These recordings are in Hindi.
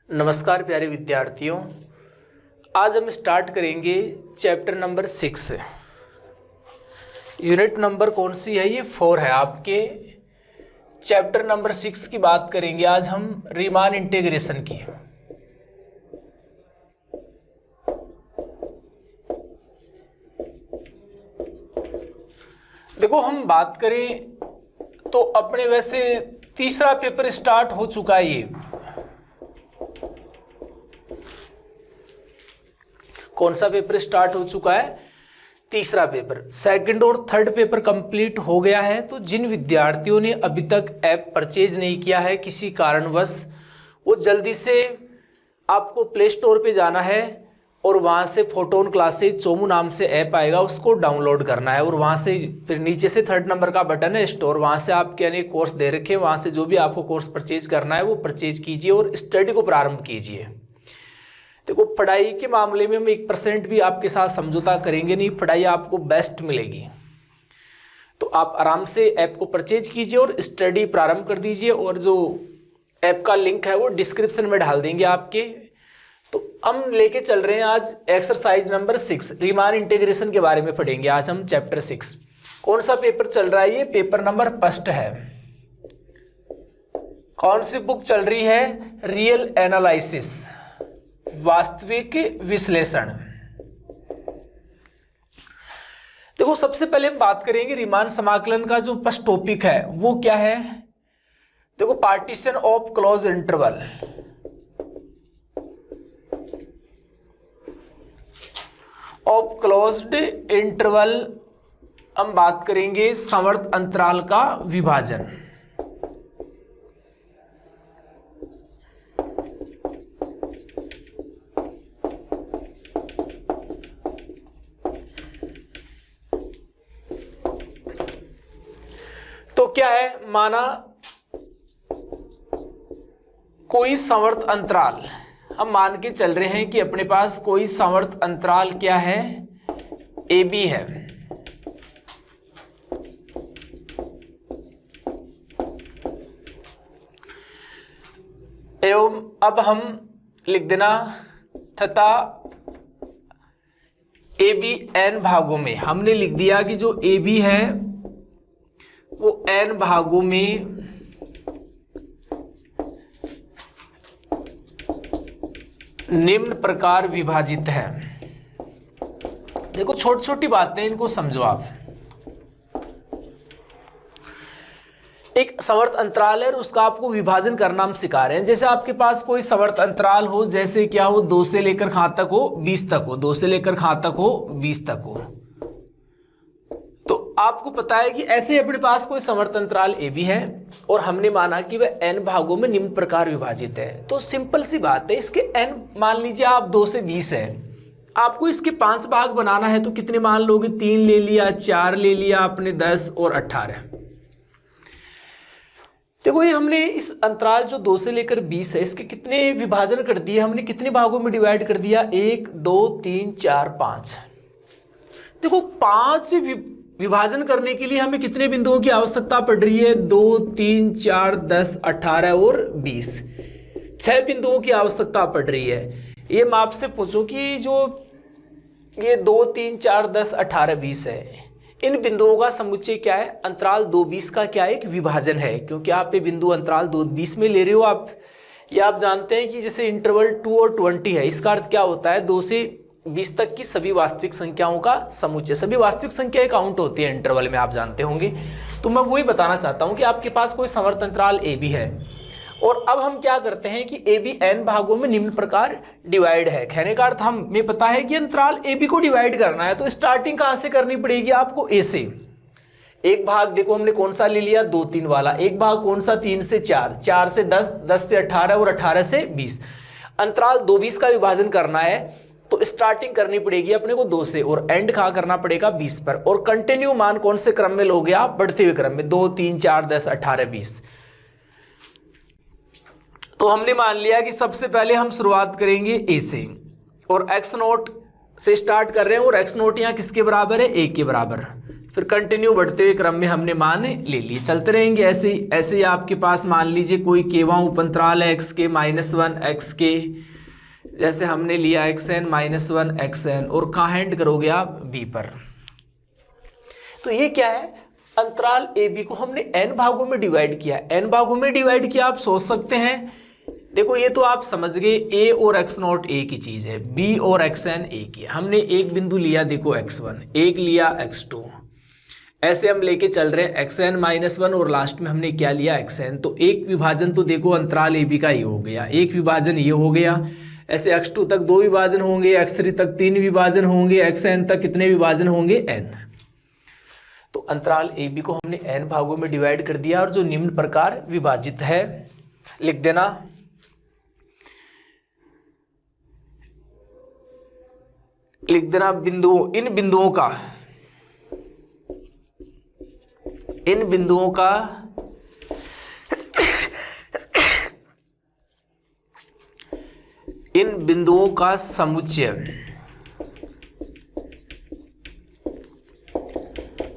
नमस्कार प्यारे विद्यार्थियों, आज हम स्टार्ट करेंगे चैप्टर नंबर 6। यूनिट नंबर कौन सी है? ये 4 है आपके। चैप्टर नंबर 6 की बात करेंगे आज हम रीमान इंटीग्रेशन की। देखो, हम बात करें तो अपने वैसे तीसरा पेपर स्टार्ट हो चुका है। ये कौन सा पेपर स्टार्ट हो चुका है? तीसरा पेपर। सेकंड और थर्ड पेपर कंप्लीट हो गया है। तो जिन विद्यार्थियों ने अभी तक ऐप परचेज नहीं किया है किसी कारणवश, वो जल्दी से आपको प्ले स्टोर पे जाना है और वहाँ से फोटोन क्लासेज चोमू नाम से ऐप आएगा, उसको डाउनलोड करना है। और वहाँ से फिर नीचे से 3rd नंबर का बटन है स्टोर, वहाँ से आपके अनेक कोर्स दे रखे हैं, वहाँ से जो भी आपको कोर्स परचेज करना है वो परचेज कीजिए और स्टडी को प्रारंभ कीजिए। देखो, पढ़ाई के मामले में हम 1% भी आपके साथ समझौता करेंगे नहीं, पढ़ाई आपको बेस्ट मिलेगी। तो आप आराम से ऐप को परचेज कीजिए और स्टडी प्रारंभ कर दीजिए। और जो ऐप का लिंक है वो डिस्क्रिप्शन में डाल देंगे आपके। तो हम लेके चल रहे हैं आज एक्सरसाइज नंबर 6, रीमान इंटीग्रेशन के बारे में पढ़ेंगे आज हम चैप्टर 6। कौन सा पेपर चल रहा है? ये पेपर नंबर 1 है। कौन सी बुक चल रही है? रियल एनालिसिस, वास्तविक विश्लेषण। देखो, सबसे पहले हम बात करेंगे रीमान समाकलन का जो फर्स्ट टॉपिक है वो क्या है। देखो, partition of close interval. Of closed interval हम बात करेंगे संवर्त अंतराल का विभाजन। तो क्या है? माना कोई संवर्त अंतराल, हम मान के चल रहे हैं कि अपने पास कोई संवर्त अंतराल क्या है? AB है। एवं अब हम लिख देना तथा AB n भागों में, हमने लिख दिया कि जो AB है वो n भागों में निम्न प्रकार विभाजित है। देखो, छोटी छोटी बातें, इनको समझो आप। एक संवर्त अंतराल है और उसका आपको विभाजन करना हम सिखा रहे हैं। जैसे आपके पास कोई संवर्त अंतराल हो, जैसे क्या हो, 2 से लेकर खां तक हो, 20 तक हो, 2 से लेकर खां तक हो, 20 तक हो। तो आपको पता है कि ऐसे अपने पास कोई संवर्त अंतराल AB है और हमने माना कि वह n भागों में निम्न प्रकार विभाजित है। तो सिंपल सी बात है, इसके n मान लीजिए आप 2 से 20 है, आपको इसके 5 भाग बनाना है तो कितने मान लोगे? 3 ले लिया, 4 ले लिया आपने, 10 और 18। देखो, ये हमने इस अंतराल जो 2 से लेकर 20 है, इसके कितने विभाजन कर दिए हमने, कितने भागों में डिवाइड कर दिया? 1 2 3 4 5। देखो, 5 विभाजन करने के लिए हमें कितने बिंदुओं की आवश्यकता पड़ रही है? 2 3 4 10 18 और 20, 6 बिंदुओं की आवश्यकता पड़ रही है। ये मैं आपसे पूछूं कि जो ये 2 3 4 10 18 20 है, इन बिंदुओं का समुच्चय क्या है? अंतराल 2 20 का क्या है? एक विभाजन है, क्योंकि आप ये बिंदु अंतराल 2 20 में ले रहे हो आप। ये आप जानते हैं कि जैसे इंटरवल 2 और 20 है, इसका अर्थ क्या होता है? 2 से 20 तक की सभी वास्तविक संख्याओं का समुच्चय। सभी वास्तविक संख्याएं काउंट होती है इंटरवल में, आप जानते होंगे। तो मैं वही बताना चाहता हूं कि आपके पास कोई संवर्त अंतराल AB है और अब हम क्या करते हैं कि AB n भागों में निम्न प्रकार डिवाइड है। कहने का अर्थ हमें पता है कि अंतराल AB को डिवाइड करना है, तो स्टार्टिंग कहां से करनी पड़ेगी आपको? A से। एक भाग देखो हमने कौन सा ले लिया? 2 3 वाला। एक भाग कौन सा? 3 से 4, 4 से 10, 10 से 18 और 18 से 20। अंतराल 2 20 का विभाजन करना है तो स्टार्टिंग करनी पड़ेगी अपने को 2 से और एंड कहां करना पड़ेगा? 20 पर। और कंटिन्यू मान कौन से क्रम में लोगे आप? बढ़ते हुए क्रम में, 2 3 4 10 18 20। तो हमने मान लिया कि सबसे पहले हम शुरुआत करेंगे A से और x0 से स्टार्ट कर रहे हैं और x0 यहाँ किसके बराबर है? 1 के बराबर। फिर कंटिन्यू बढ़ते हुए क्रम में हमने मान ले लिए, चलते रहेंगे ऐसे ही। ऐसे ही आपके पास मान लीजिए कोई केवां उपंतराल है एक्स के -1 एक्स के, जैसे हमने लिया xn -1 xn, और कहाँ एंड करोगे आप b पर। तो ये क्या है, अंतराल ए बी को हमने n भागों में डिवाइड किया। n भागों में डिवाइड किया, आप सोच सकते हैं, देखो ये तो आप समझ गए a और x0 a की चीज है, b और xn a की है। हमने एक बिंदु लिया, देखो x1, एक लिया x2, ऐसे हम लेके चल रहे हैं xn -1, और लास्ट में हमने क्या लिया xn। तो एक विभाजन तो देखो अंतराल ए बी का ये हो गया, एक विभाजन ये हो गया। ऐसे x2 तक 2 विभाजन होंगे, x3 तक 3 विभाजन होंगे, xn तक कितने विभाजन होंगे, n। तो अंतराल ए बी को हमने n भागों में डिवाइड कर दिया, और जो निम्न प्रकार विभाजित है लिख देना। लिख देना बिंदुओं, इन बिंदुओं का इन बिंदुओं का समुच्चय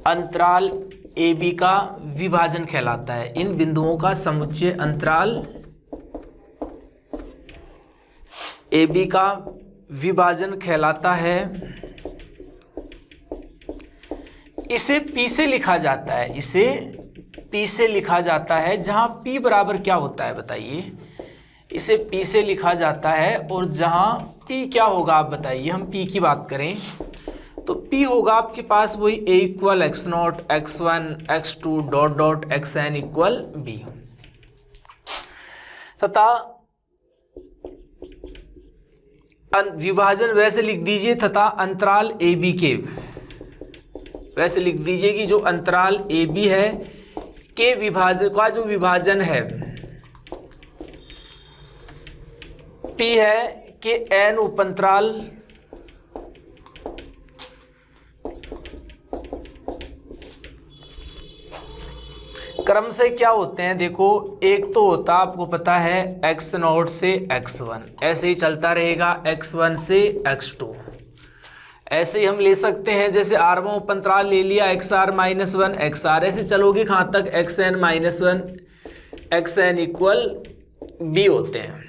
अंतराल ए बी का विभाजन कहलाता है। इन बिंदुओं का समुच्चय अंतराल ए बी का विभाजन कहलाता है। इसे P से लिखा जाता है, इसे P से लिखा जाता है, जहां P बराबर क्या होता है बताइए। इसे P से लिखा जाता है, और जहां P क्या होगा आप बताइए। हम P की बात करें तो P होगा आपके पास वही a = x0 x1 x2 dot dot xn = b, तथा विभाजन वैसे लिख दीजिए, तथा अंतराल ए बी के वैसे लिख दीजिए कि जो अंतराल ए बी है के विभाजन का जो विभाजन है P है कि n उपअंतराल क्रम से क्या होते हैं। देखो एक तो होता आपको पता है x0 से x1, ऐसे ही चलता रहेगा x1 से x2। ऐसे ही हम ले सकते हैं, जैसे r1 उपअंतराल ले लिया xr -1 xr, ऐसे चलोगे कहाँ तक xn -1 xn = b होते हैं।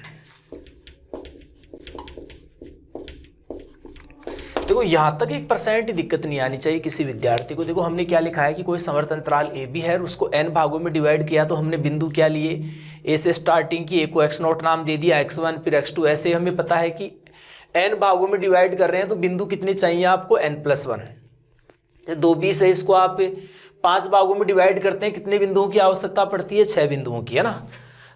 देखो यहाँ तक 1% दिक्कत नहीं आनी चाहिए किसी विद्यार्थी को। देखो हमने क्या लिखा है कि कोई समवर्त अंतराल ए बी है और उसको n भागों में डिवाइड किया, तो हमने बिंदु क्या लिए, ए से स्टार्टिंग की, ए को x0 नाम दे दिया, x1 फिर x2। ऐसे हमें पता है कि n भागों में डिवाइड कर रहे हैं तो बिंदु कितने चाहिए आपको, n+1। 2 से इसको आप 5 भागों में डिवाइड करते हैं, कितने बिंदुओं की आवश्यकता पड़ती है, 6 बिंदुओं की, है ना।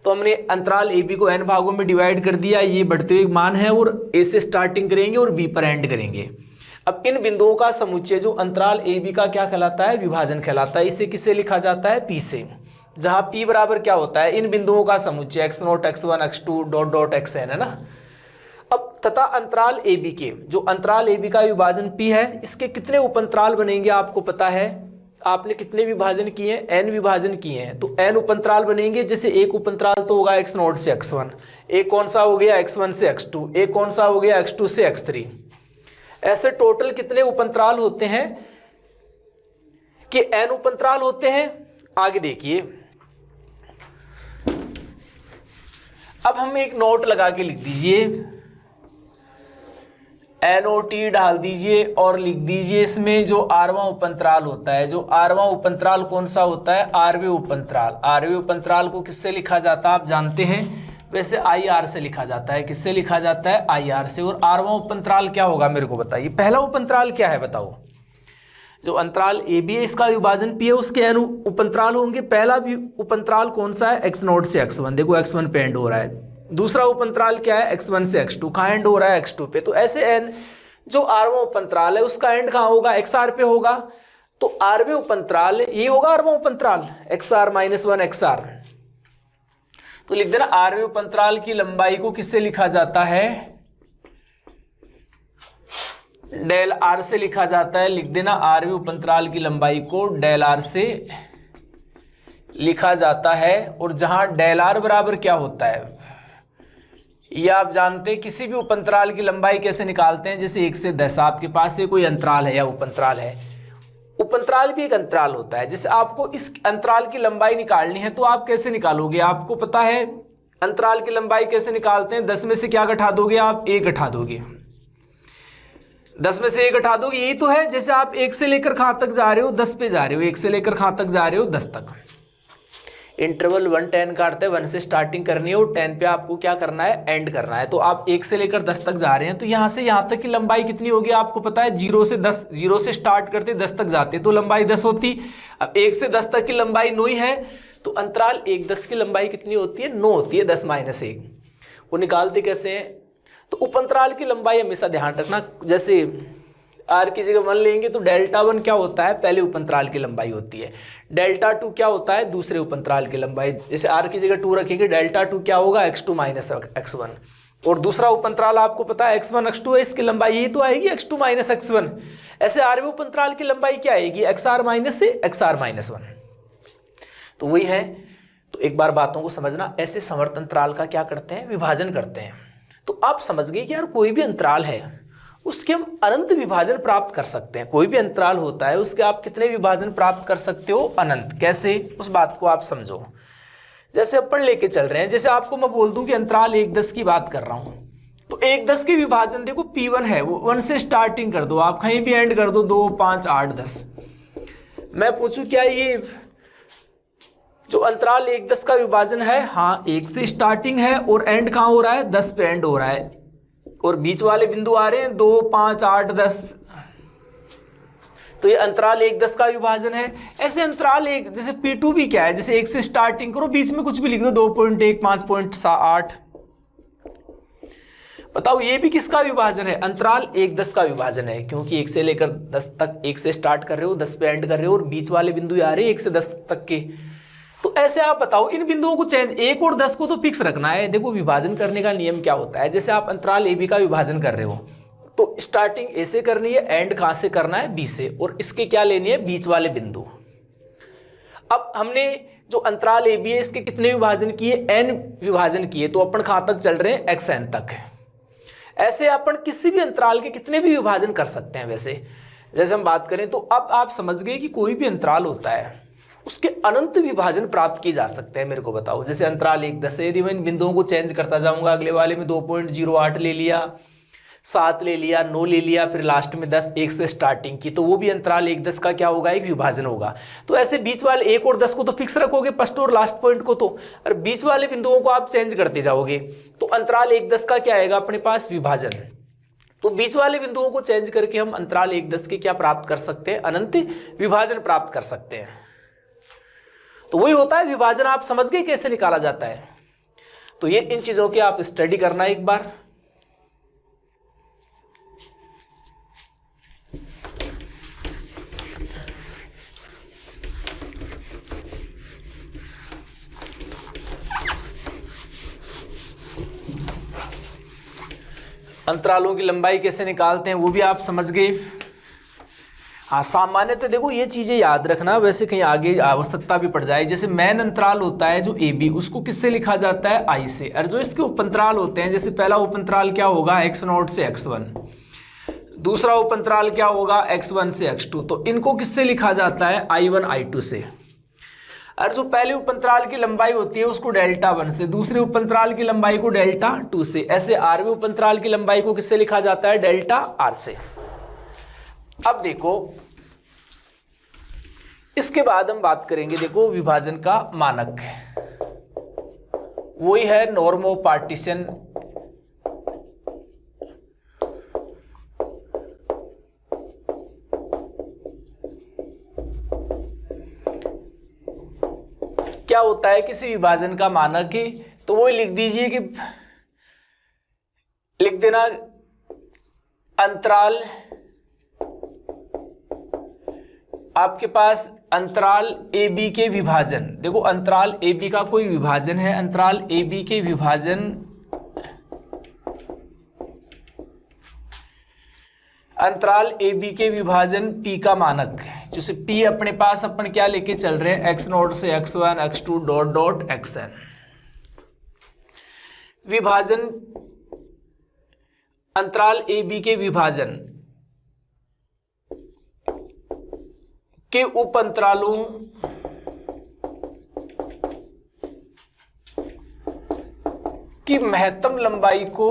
तो हमने अंतराल ए बी को n भागों में डिवाइड कर दिया, ये बढ़ते हुए मान है, और ए से स्टार्टिंग करेंगे और बी पर एंड करेंगे। अब इन बिंदुओं का समुच्चय जो अंतराल ए बी का क्या कहलाता है, विभाजन कहलाता है। इसे किससे लिखा जाता है, P से, जहां P बराबर क्या होता है, इन बिंदुओं का समुच्चय x0 x1 x2 dot dot xn, है ना। अब तथा अंतराल ए बी के, जो अंतराल ए बी का विभाजन P है, इसके कितने उपअंतराल बनेंगे आपको पता है। आपने कितने विभाजन किए हैं, n विभाजन किए हैं, तो n उपअंतराल बनेंगे। जैसे एक उपअंतराल तो होगा x0 से x1, एक कौन सा हो गया x1 से x2, एक कौन सा हो गया x2 से x3। ऐसे टोटल कितने उपअंतराल होते हैं कि n उपअंतराल होते हैं। आगे देखिए, अब हम एक नोट लगा के लिख दीजिए, NOT डाल दीजिए और लिख दीजिए इसमें जो आरवां उपअंतराल होता है, जो आरवां उपअंतराल कौन सा होता है, आरवे उपअंतराल। आरवे उपअंतराल को किससे लिखा जाता है आप जानते हैं, वैसे IR से लिखा जाता है। किससे लिखा जाता है, IR से। और आरवां उपअंतराल क्या होगा मेरे को बताइए। पहला उपअंतराल क्या है बताओ, जो अंतराल ए बी है इसका विभाजन P है, उसके n उपअंतराल होंगे। पहला भी उपअंतराल कौन सा है, x0 से x1, देखो x1 पे एंड हो रहा है। दूसरा उपअंतराल क्या है, x1 से x2, कहाँ एंड हो रहा है, x2 पे। तो ऐसे n जो आरवां उपअंतराल है उसका एंड कहाँ होगा, xr पे होगा। तो आरवे उपअंतराल ये होगा आरवां उपअंतराल, xr -1 xr। तो लिख देना आरवे उपअंतराल की लंबाई को किससे लिखा जाता है, डेल आर से लिखा जाता है। लिख देना आरवे उपअंतराल की लंबाई को डेल आर से लिखा जाता है। और जहां डेल आर बराबर क्या होता है, ये आप जानते हैं। किसी भी उपअंतराल की लंबाई कैसे निकालते हैं, जैसे 1 से 10 आपके पास ये कोई अंतराल है या उपअंतराल है, उपअंतराल भी एक अंतराल होता है। जैसे आपको इस अंतराल की लंबाई निकालनी है तो आप कैसे निकालोगे, आपको पता है अंतराल की लंबाई कैसे निकालते हैं, 10 में से क्या घटा दोगे आप, 1 घटा दोगे, 10 में से 1 घटा दोगे, यही तो है। जैसे आप 1 से लेकर कहां तक जा रहे हो, 10 पे जा रहे हो, 1 से लेकर कहां तक जा रहे हो, 10 तक। इंटरवल 1 10 काटते हैं, 1 से स्टार्टिंग करनी है और 10 पे आपको क्या करना है, एंड करना है। तो आप 1 से लेकर 10 तक जा रहे हैं, तो यहां से यहां तक की लंबाई कितनी होगी आपको पता है, 0 से 10, 0 से स्टार्ट करते 10 तक जाते तो लंबाई 10 होती। अब 1 से 10 तक की लंबाई 9 ही है, तो अंतराल 1 10 की लंबाई कितनी होती है, 9 होती है, 10 - 1। वो निकालते कैसे हैं, तो उपअंतराल की लंबाई हमेशा ध्यान रखना, जैसे आर की जगह 1 लेंगे तो डेल्टा 1 क्या होता है, पहले उपअंतराल की लंबाई होती है, डेल्टा 2 क्या होता है, दूसरे उपअंतराल की लंबाई। जैसे आर की जगह 2 रखेंगे, डेल्टा 2 क्या होगा, x2 - x1, और दूसरा उपअंतराल आपको पता है x1 x2 है, इसकी लंबाई यही तो आएगी x2 - x1। ऐसे आरवें उपअंतराल की लंबाई क्या आएगी, xr - से xr - 1। तो वही है। तो एक बार बातों को समझना, ऐसे समवर्त अंतराल का क्या करते हैं, विभाजन करते हैं। तो आप समझ गए कि यार कोई भी अंतराल है उसके हम अनंत विभाजन प्राप्त कर सकते हैं। कोई भी अंतराल होता है उसके आप कितने विभाजन प्राप्त कर सकते हो, अनंत। कैसे, उस बात को आप समझो। जैसे अपन लेके चल रहे हैं, जैसे आपको मैं बोल दूं कि अंतराल 1 10 की बात कर रहा हूं, तो 1 10 के विभाजन देखो P1 है, वो 1 से स्टार्टिंग कर दो, आप कहीं भी एंड कर दो, 2 5 8 10। मैं पूछूं क्या ये जो अंतराल 1 10 का विभाजन है, हाँ 1 से स्टार्टिंग है और एंड कहाँ हो रहा है, 10 पे एंड हो रहा है, और बीच वाले बिंदु आ रहे हैं 2 5 8 10, तो ये अंतराल 1 10 का विभाजन है। ऐसे अंतराल एक जैसे P2 भी क्या है, जैसे 1 से स्टार्टिंग करो, बीच में कुछ भी लिख दो, 2.1 5.8, बताओ ये भी किसका विभाजन है, अंतराल 1 10 का विभाजन है, क्योंकि 1 से लेकर 10 तक, 1 से स्टार्ट कर रहे हो, 10 पे एंड कर रहे हो, और बीच वाले बिंदु आ रहे हैं 1 से 10 तक के। तो ऐसे आप बताओ इन बिंदुओं को चेंज, 1 और 10 को तो फिक्स रखना है। देखो विभाजन करने का नियम क्या होता है, जैसे आप अंतराल AB का विभाजन कर रहे हो तो स्टार्टिंग A से करनी है, एंड कहां से करना है, B से, और इसके क्या लेनी है, बीच वाले बिंदु। अब हमने जो अंतराल AB है इसके कितने विभाजन किए, n विभाजन किए, तो अपन कहां तक चल रहे हैं, xn तक। ऐसे अपन किसी भी अंतराल के कितने भी विभाजन कर सकते हैं। वैसे जैसे हम बात करें तो अब आप समझ गए कि कोई भी अंतराल होता है उसके अनंत विभाजन प्राप्त किए जा सकते हैं। मेरे को बताओ, जैसे अंतराल 1 10 है, यदि मैं इन बिंदुओं को चेंज करता जाऊंगा, अगले वाले में 2.08 ले लिया, 7 ले लिया, 9 ले लिया, फिर लास्ट में 10, 1 से स्टार्टिंग की, तो वो भी अंतराल 1 10 का क्या होगा, एक विभाजन होगा। तो ऐसे बीच वाले 1 और 10 को तो फिक्स रखोगे, फर्स्ट और लास्ट पॉइंट को, तो और बीच वाले बिंदुओं को आप चेंज करते जाओगे, तो अंतराल 1 10 का क्या आएगा अपने पास, विभाजन। तो बीच वाले बिंदुओं को चेंज करके हम अंतराल 1 10 के क्या प्राप्त कर सकते हैं, अनंत विभाजन प्राप्त कर सकते हैं। तो वही होता है विभाजन। आप समझ गए कैसे निकाला जाता है। तो ये इन चीजों की आप स्टडी करना एक बार। अंतरालों की लंबाई कैसे निकालते हैं वो भी आप समझ गए। हाँ, सामान्यतः देखो ये चीजें याद रखना, वैसे कहीं आगे आवश्यकता भी पड़ जाए। जैसे मैन अंतराल होता है जो AB, उसको किससे लिखा जाता है, I से। और जो इसके उपअंतराल होते हैं, जैसे पहला उपअंतराल क्या होगा, x0 से x1, दूसरा उपअंतराल क्या होगा, x1 से x2, तो इनको किससे लिखा जाता है, I1 I2 से। और जो पहले उपअंतराल की लंबाई होती है उसको डेल्टा 1 से, दूसरे उपअंतराल की लंबाई को डेल्टा 2 से। ऐसे आरवें उपअंतराल की लंबाई को किससे लिखा जाता है, डेल्टा R से। अब देखो इसके बाद हम बात करेंगे, देखो विभाजन का मानक, वही है नॉर्म ऑफ पार्टीशन। क्या होता है किसी विभाजन का मानक ही, तो वो लिख दीजिए कि लिख देना अंतराल, आपके पास अंतराल AB के विभाजन। देखो अंतराल AB का कोई विभाजन है, अंतराल AB के विभाजन, अंतराल AB के विभाजन P का मानक। जैसे P अपने पास अपन क्या लेके चल रहे हैं, x0 से x1 x2 dot dot xn। विभाजन अंतराल AB के विभाजन के उप अंतरालों की महत्तम लंबाई को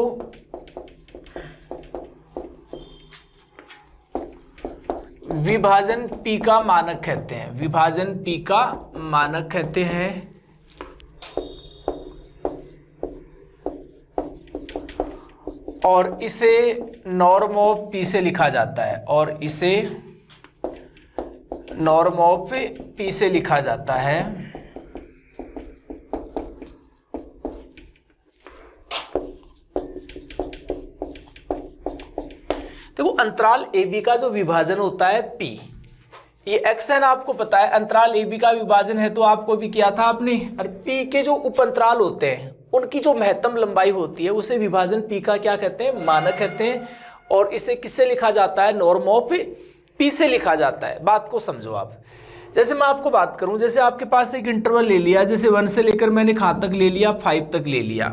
विभाजन P का मानक कहते हैं। विभाजन P का मानक कहते हैं। और इसे नॉर्म ऑफ P से लिखा जाता है। और इसे नॉर्म ऑफ P से लिखा जाता है। देखो अंतराल AB का जो विभाजन होता है P, ये XN आपको पता है। अंतराल AB का विभाजन है तो आपको भी किया था आपने। और P के जो उप अंतराल होते हैं उनकी जो महत्तम लंबाई होती है उसे विभाजन P का क्या कहते हैं? मानक कहते हैं। और इसे किससे लिखा जाता है? नॉर्म ऑफ P से लिखा जाता है। बात को समझो आप। जैसे मैं आपको बात करूं, जैसे आपके पास एक इंटरवल ले लिया, जैसे 1 से लेकर मैंने कहां तक ले लिया? 5 तक ले लिया।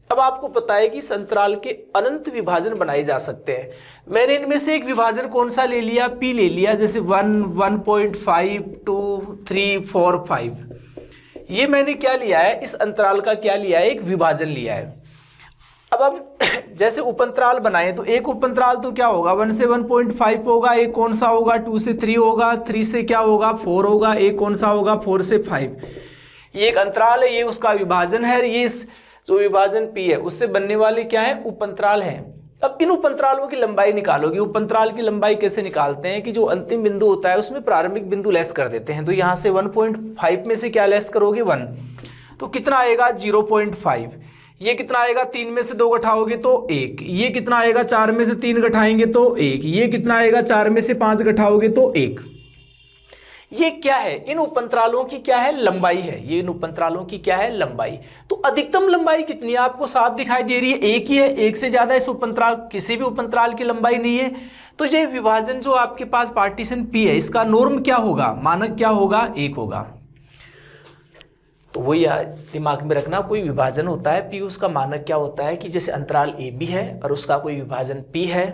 अब आपको पता है कि इस अंतराल के अनंत विभाजन बनाए जा सकते हैं। मैंने इनमें से एक विभाजन कौन सा ले लिया? P ले लिया। जैसे 1, 1.5, 2, 3, 4, 5। ये मैंने क्या लिया है? इस अंतराल का क्या लिया है? एक विभाजन लिया है। अब हम जैसे उपअंतराल बनाए तो एक उपअंतराल तो क्या होगा? 1 से 1.5 होगा। एक कौन सा होगा? 2 से 3 होगा। 3 से क्या होगा? 4 होगा। एक कौन सा होगा? 4 से 5। ये एक अंतराल है, ये उसका विभाजन है। ये जो विभाजन P है उससे बनने वाले क्या है? उपअंतराल है। अब इन उपअंतरालों की लंबाई निकालोगे। उपअंतराल की लंबाई कैसे निकालते हैं कि जो अंतिम बिंदु होता है उसमें प्रारंभिक बिंदु लेस कर देते हैं। तो यहाँ से 1.5 में से क्या लेस करोगे? 1। तो कितना आएगा? 0.5। ये कितना आएगा? 3 में से 2 घटाओगे तो 1। ये कितना आएगा? 4 में से 3 घटाएंगे तो 1। ये कितना आएगा? 4 में से 5 घटाओगे तो 1। ये क्या है? इन उपअंतरालों की क्या है? लंबाई है। ये इन उपअंतरालों की क्या है? लंबाई। तो अधिकतम लंबाई कितनी है? आपको साफ दिखाई दे रही है, 1 ही है। 1 से ज्यादा इस उपअंतराल, किसी भी उपअंतराल की लंबाई नहीं है। तो ये विभाजन जो आपके पास पार्टीशन P है, इसका नॉर्म क्या होगा? मानक क्या होगा? 1 होगा। तो वही यार दिमाग में रखना, कोई विभाजन होता है P, उसका मानक क्या होता है कि जैसे अंतराल AB है और उसका कोई विभाजन P है,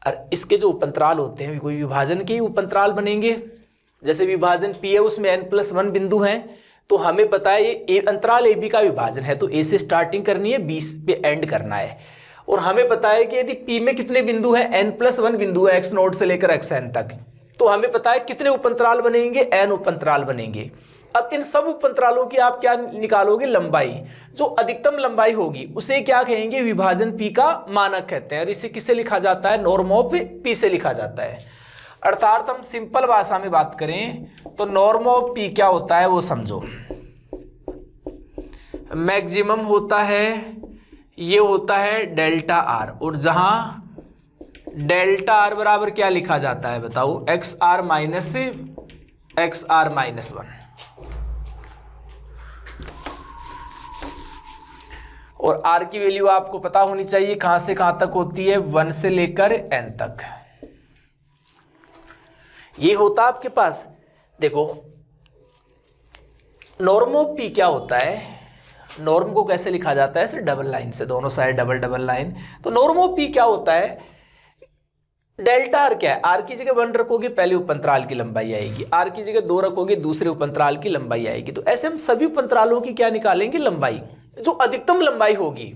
और इसके जो उपअंतराल होते हैं कोई विभाजन के ही उपअंतराल बनेंगे। जैसे विभाजन P है उसमें n+1 बिंदु हैं, तो हमें पता है ये अंतराल AB का विभाजन है, तो A से स्टार्टिंग करनी है, B पे एंड करना है। और हमें पता है कि यदि P में कितने बिंदु हैं? n+1 बिंदु है, x0 से लेकर xn तक। तो हमें पता है कितने उपअंतराल बनेंगे? n उपअंतराल बनेंगे। अब इन सब उपअंतरालों की आप क्या निकालोगे? लंबाई। जो अधिकतम लंबाई होगी उसे क्या कहेंगे? विभाजन P का मानक कहते हैं। और इसे किससे लिखा जाता है? नॉर्म ऑफ P से लिखा जाता है। अर्थात हम सिंपल भाषा में बात करें तो नॉर्म ऑफ P क्या होता है वो समझो। मैक्सिमम होता है, ये होता है डेल्टा R, और जहां डेल्टा R बराबर क्या लिखा जाता है बताओ? XR minus -1। और R की वैल्यू आपको पता होनी चाहिए, कहां से कहां तक होती है? 1 से लेकर n तक। ये होता आपके पास। देखो नॉर्म ऑफ P क्या होता है? नॉर्म को कैसे लिखा जाता है? ऐसे डबल लाइन से, दोनों साइड डबल डबल लाइन। तो नॉर्म ऑफ P क्या होता है? डेल्टा R क्या है? R की जगह 1 रखोगे, पहले उपअंतराल की लंबाई आएगी। R की जगह 2 रखोगे, दूसरे उपअंतराल की लंबाई आएगी। तो ऐसे हम सभी उपअंतरालों की क्या निकालेंगे? लंबाई। जो अधिकतम लंबाई होगी,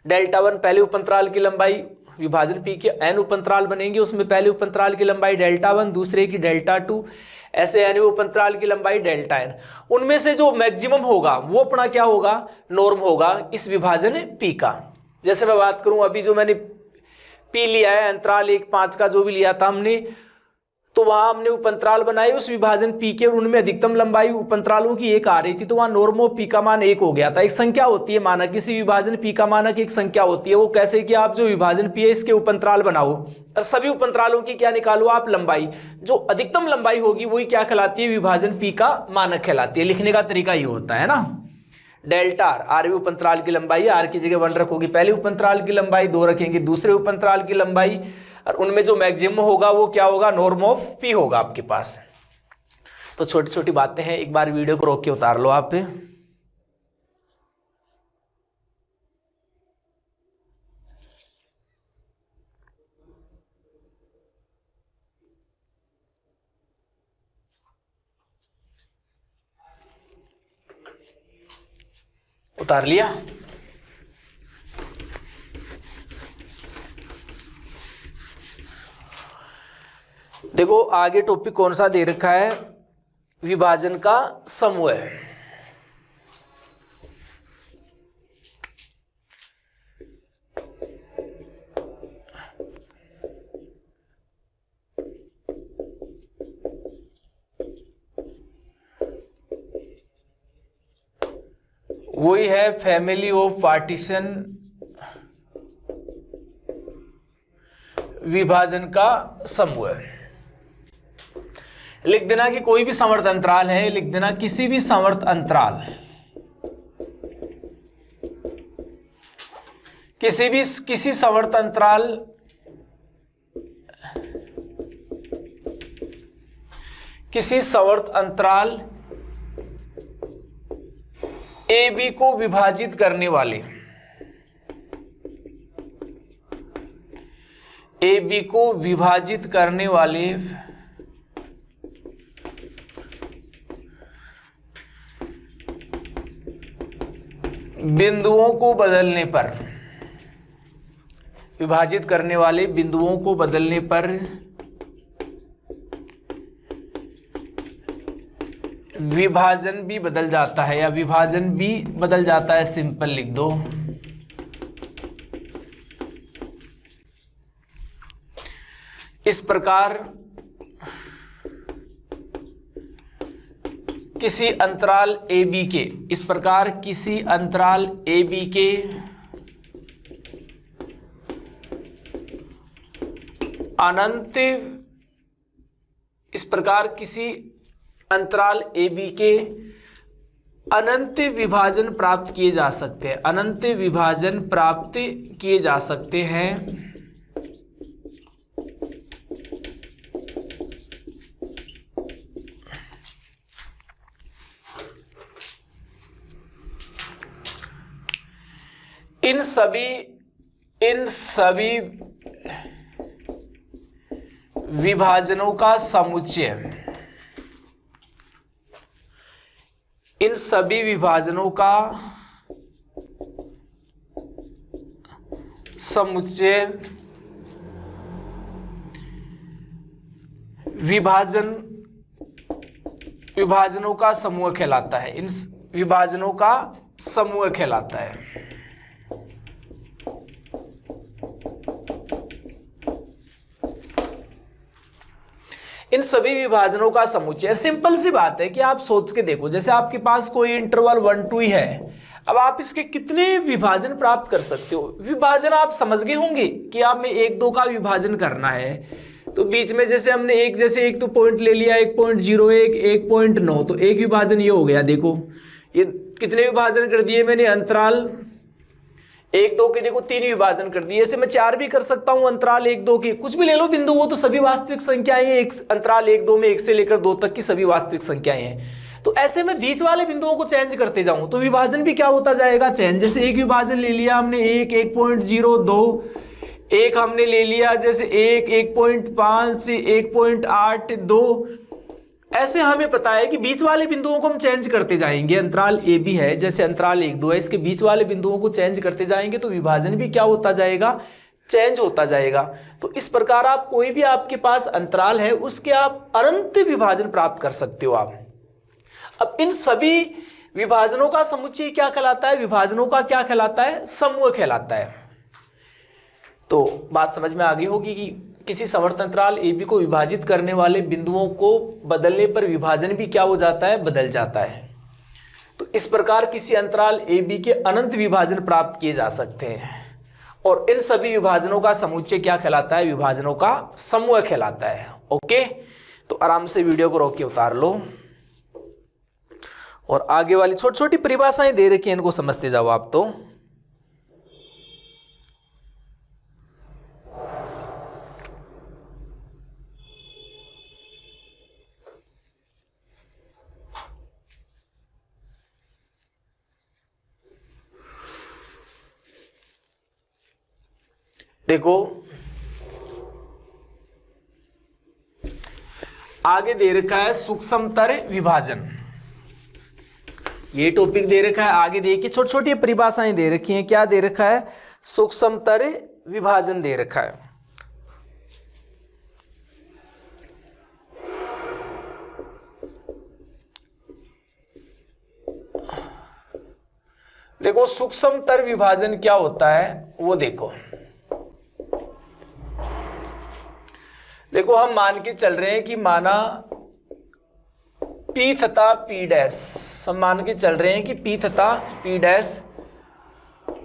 डेल्टा 1 पहले उपअंतराल की लंबाई, विभाजन P के n उपअंतराल बनेंगे, उसमें पहले उपअंतराल की लंबाई डेल्टा 1, दूसरे की डेल्टा 2, ऐसे n उपअंतराल की लंबाई डेल्टा n। उनमें से जो मैक्सिमम होगा वो अपना क्या होगा? नॉर्म होगा इस विभाजन P का। जैसे मैं बात करूं, अभी जो मैंने P लिया है, अंतराल 1, 5 का जो भी लिया था हमने, तो वहां हमने उपअंतराल बनाए उस विभाजन P के, और उनमें अधिकतम लंबाई उपअंतरालों की 1 आ रही थी, तो वहां नॉर्म ऑफ P का मान 1 हो गया था। एक संख्या होती है मानक, किसी विभाजन P का मानक एक संख्या होती है। वो कैसे कि आप जो विभाजन P है इसके उपअंतराल बनाओ और सभी उपअंतरालों की क्या निकालो आप? लंबाई। जो अधिकतम लंबाई होगी वही क्या कहलाती है? विभाजन P का मानक कहलाती है। लिखने का तरीका ये होता है ना, डेल्टा R, R उपअंतराल की लंबाई है, R की जगह 1 रखोगे, पहले उपअंतराल की लंबाई, 2 रखेंगे दूसरे उपअंतराल की लंबाई, और उनमें जो मैक्सिमम होगा वो क्या होगा? नॉर्म ऑफ P होगा आपके पास। तो छोटी छोटी बातें हैं, एक बार वीडियो को रोक के उतार लो आप। उतार लिया। देखो आगे टॉपिक कौन सा दे रखा है, विभाजन का समूह। वही है फैमिली ऑफ पार्टीशन, विभाजन का समूह। लिख देना कि कोई भी समवर्त अंतराल है, लिख देना किसी भी समवर्त अंतराल, किसी समवर्त अंतराल ए बी को विभाजित करने वाले, ए बी को विभाजित करने वाले बिंदुओं को बदलने पर, विभाजित करने वाले बिंदुओं को बदलने पर विभाजन भी बदल जाता है, या विभाजन भी बदल जाता है, सिंपल लिख दो। इस प्रकार किसी अंतराल ए बी के, इस प्रकार किसी अंतराल ए बी के अनंत, इस प्रकार किसी अंतराल ए बी के अनंत विभाजन प्राप्त किए जा सकते हैं, अनंत विभाजन प्राप्त किए जा सकते हैं। इन सभी विभाजनों का समुच्चय, इन सभी विभाजनों का समुच्चय विभाजनों का समूह कहलाता है, इन विभाजनों का समूह कहलाता है। इन सभी विभाजनों का समुच्चय, सिंपल सी बात है कि आप सोच के देखो, जैसे आपके पास कोई इंटरवल 1 2 ही है, अब आप इसके कितने विभाजन प्राप्त कर सकते हो। विभाजन आप समझ गए होंगे कि आप में 1 2 का विभाजन करना है, तो बीच में जैसे हमने एक तो पॉइंट ले लिया 1.01 1.9, तो एक विभाजन ये हो गया। देखो ये कितने विभाजन कर दिए मैंने, अंतराल 1 2 के देखो 3 विभाजन कर दिए। ऐसे मैं 4 भी कर सकता हूं, अंतराल 1 2 के, कुछ भी ले लो बिंदु, वो तो सभी वास्तविक संख्याएं हैं। अंतराल 1 2 में 1 से लेकर 2 तक की सभी वास्तविक संख्याएं हैं। तो ऐसे में बीच वाले बिंदुओं को चेंज करते जाऊं तो विभाजन भी क्या होता जाएगा, चेंज। जैसे एक विभाजन ले लिया हमने 1.02, एक हमने ले लिया जैसे 1.5 से 1.82, ऐसे हमें पता है कि बीच वाले बिंदुओं को हम चेंज करते जाएंगे। अंतराल ए बी है, जैसे अंतराल 1 2 है, इसके बीच वाले बिंदुओं को चेंज करते जाएंगे तो विभाजन भी क्या होता जाएगा, चेंज होता जाएगा। तो इस प्रकार आप कोई भी आपके पास अंतराल है उसके आप अनंत विभाजन प्राप्त कर सकते हो आप। अब इन सभी विभाजनों का समुच्चय क्या कहलाता है, विभाजनों का क्या कहलाता है, समूह कहलाता है। तो बात समझ में आ गई होगी कि किसी समवर्त अंतराल ए बी को विभाजित करने वाले बिंदुओं को बदलने पर विभाजन भी क्या हो जाता है, बदल जाता है। तो इस प्रकार किसी अंतराल ए बी के अनंत विभाजन प्राप्त किए जा सकते हैं, और इन सभी विभाजनों का समुच्चय क्या कहलाता है, विभाजनों का समूह कहलाता है। ओके, तो आराम से वीडियो को रोक के उतार लो, और आगे वाली छोटी छोटी परिभाषाएं दे रखी हैं, इनको समझते जाओ आप। तो देखो आगे दे रखा है सूक्ष्मतर विभाजन। ये टॉपिक दे रखा है। आगे देखिए छोटी छोटी परिभाषाएं दे रखी हैं। क्या दे रखा है? सूक्ष्मतर विभाजन दे रखा है। देखो सूक्ष्मतर विभाजन क्या होता है वो देखो हम मान के चल रहे हैं कि माना P तथा P डैश, हम मान के चल रहे हैं कि P तथा P डैश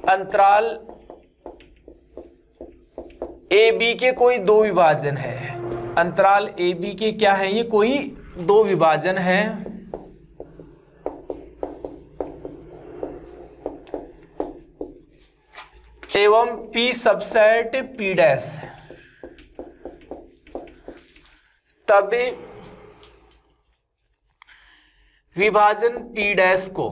अंतराल AB के कोई दो विभाजन है। अंतराल AB के क्या है? ये कोई दो विभाजन है एवं P सबसेट P डैश, तब विभाजन P डैश को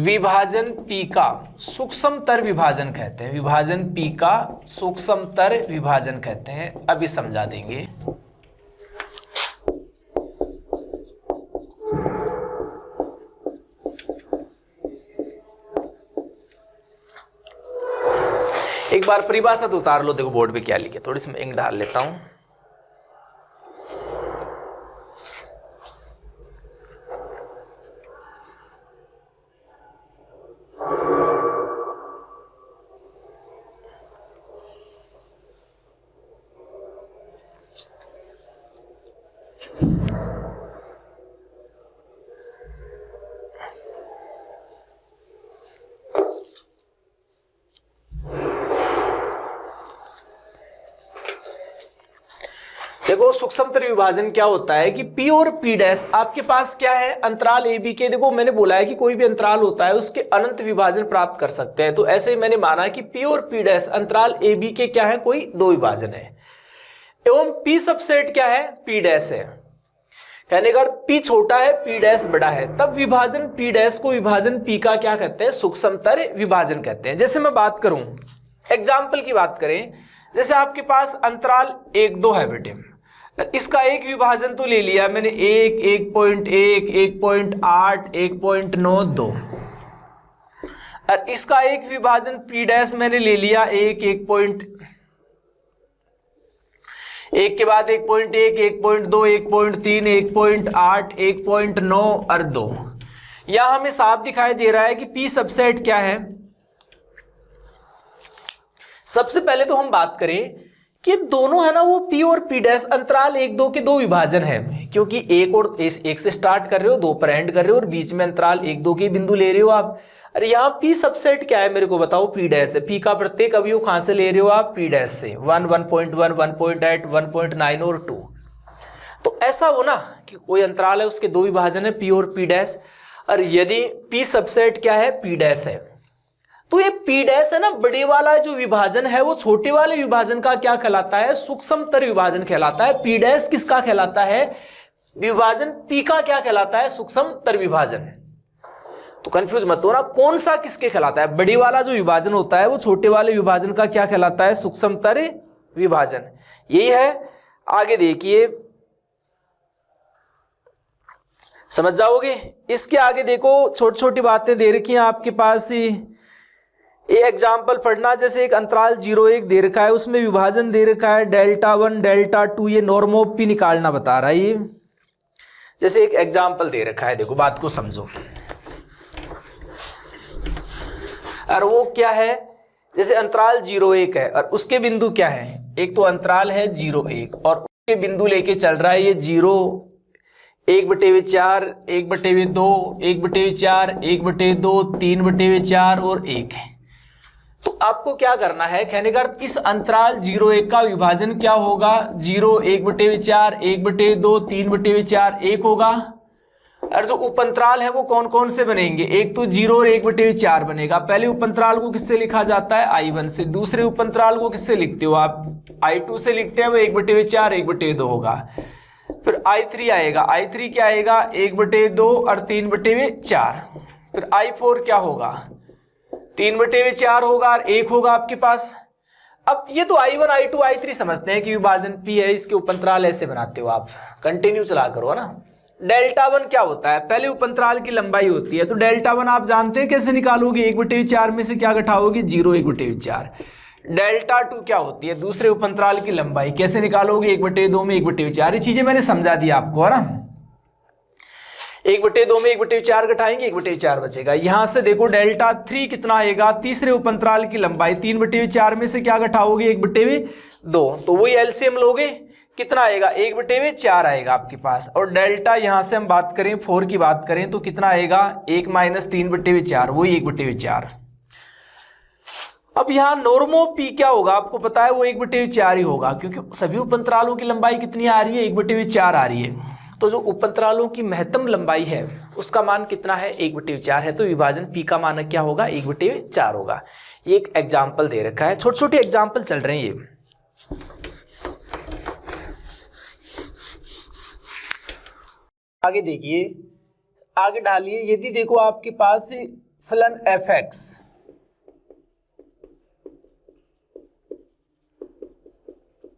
विभाजन P का सूक्ष्मतर विभाजन कहते हैं। विभाजन P का सूक्ष्मतर विभाजन कहते हैं। अभी समझा देंगे। एक बार परिभाषा तो उतार लो। देखो बोर्ड पे क्या लिखे, थोड़ी सी मैं इंक डाल लेता हूं। देखो सूक्ष्मतर विभाजन क्या होता है कि P और P डैश आपके पास क्या है? अंतराल AB के। देखो मैंने बोला है कि कोई भी अंतराल होता है उसके अनंत विभाजन प्राप्त कर सकते हैं। तो ऐसे ही मैंने माना कि P और P डैश अंतराल AB के क्या है? कोई दो विभाजन है एवं P सबसेट क्या है? P डैश है। कहने का P छोटा है P डैश बड़ा है, तब विभाजन P डैश को विभाजन P का क्या कहते हैं? सूक्ष्मतर विभाजन कहते हैं। जैसे मैं बात करूं, एग्जाम्पल की बात करें, जैसे आपके पास अंतराल 1-2 है बेटे, इसका एक विभाजन तो ले लिया मैंने 1, 1.1, 1.8, 1.92, और इसका एक विभाजन P डैश मैंने ले लिया 1, 1 के बाद 1.1, 1.2, 1.3, 1.8, 1.9 और 2। यहां हमें साफ दिखाई दे रहा है कि P सबसेट क्या है। सबसे पहले तो हम बात करें कि दोनों है ना वो P और P डैश अंतराल 1-2 के दो विभाजन है, क्योंकि एक से स्टार्ट कर रहे हो, 2 पर एंड कर रहे हो और बीच में अंतराल 1-2 के बिंदु ले रहे हो आप। अरे यहाँ P सबसेट क्या है मेरे को बताओ? P डैश है। P का प्रत्येक अवयव कहां से ले रहे हो आप? P डैश से। 1, 1.1, 1.8, 1.9 और 2। तो ऐसा हो ना कि कोई अंतराल है उसके दो विभाजन है P और P डैश, और यदि P सबसेट क्या है? P डैश है, तो ये P डैश है ना, बड़े वाला जो विभाजन है वो छोटे वाले विभाजन का क्या कहलाता है? सूक्ष्मतर विभाजन कहलाता है। P डैश किसका कहलाता है? विभाजन P का क्या कहलाता है? सूक्ष्मतर विभाजन। तो कंफ्यूज मत हो ना, कौन सा किसके कहलाता है? बड़ी वाला जो विभाजन होता है वो छोटे वाले विभाजन का क्या कहलाता है? सूक्ष्मतर विभाजन। यही है। आगे देखिए, समझ जाओगे। इसके आगे देखो छोटी छोटी बातें दे रखी हैं आपके पास ही। ये एग्जाम्पल पढ़ना, जैसे एक अंतराल 0-1 दे रखा है, उसमें विभाजन दे रखा है Δ1, Δ2, ये नॉर्म ऑफ P निकालना बता रहा है ये। जैसे एक एग्जाम्पल दे रखा है, देखो बात को समझो। और वो क्या है? जैसे अंतराल 0-1 है और उसके बिंदु क्या है? एक तो अंतराल है 0-1 और उसके बिंदु लेके चल रहा है ये 0, 1/4, 1/2, 1/4, 1/2, 3/4 और 1 है। तो आपको क्या करना है? कहने का इस अंतराल 0-1 का विभाजन क्या होगा? 0, 1/4, 1/2, 3/4, 1 होगा। और जो उपअंतराल है वो कौन कौन से बनेंगे? एक तो 0 और 1/4 बनेगा। पहले उपअंतराल को किससे लिखा जाता है? I1 से। दूसरे उपअंतराल को किससे लिखते हो आप? I2 से लिखते हैं, वो 1/4, 1/2 होगा। फिर I3 आएगा। I3 क्या आएगा? 1/2 और 3/4। फिर I4 क्या होगा? 3/4 होगा और 1 होगा आपके पास। अब ये तो I1 I2 I3 समझते हैं कि विभाजन P है, इसके उपअंतराल ऐसे बनाते हो आप, कंटिन्यू चला करो ना। डेल्टा वन क्या होता है, पहले उपअंतराल की लंबाई होती है, तो डेल्टा वन आप जानते हैं कैसे निकालोगे, 1/4 में से क्या घटाओगे, 0 1/4। डेल्टा टू क्या होती है, दूसरे उपअंतराल की लंबाई, कैसे निकालोगे, 1/2 में 1/4। ये चीजें मैंने समझा दी आपको, है ना। 1/2 में 1/4 घटाएंगे, 1/4 बचेगा। यहां से देखो डेल्टा थ्री कितना आएगा, तीसरे उपअंतराल की लंबाई, 3/4 में से क्या घटाओगे, 1/2, तो वही एलसीएम लोगे, कितना आएगा, 1/4 आएगा आपके पास। और डेल्टा यहां से हम बात करें 4 की बात करें तो कितना आएगा, 1 - 3/4, वही 1/4। अब यहाँ नॉर्मो पी क्या होगा आपको पता है, वो 1/4 ही होगा, क्योंकि सभी उपअंतरालों की लंबाई कितनी आ रही है, 1/4 आ रही है। तो जो उपअंतरालों की महत्तम लंबाई है उसका मान कितना है, 1/4 है, तो विभाजन पी का मान क्या होगा, 1/4 होगा। ये एक एग्जाम्पल दे रखा है, छोटे छोटे एग्जाम्पल चल रहे हैं ये। आगे देखिए, आगे डालिए, यदि देखो आपके पास फलन fx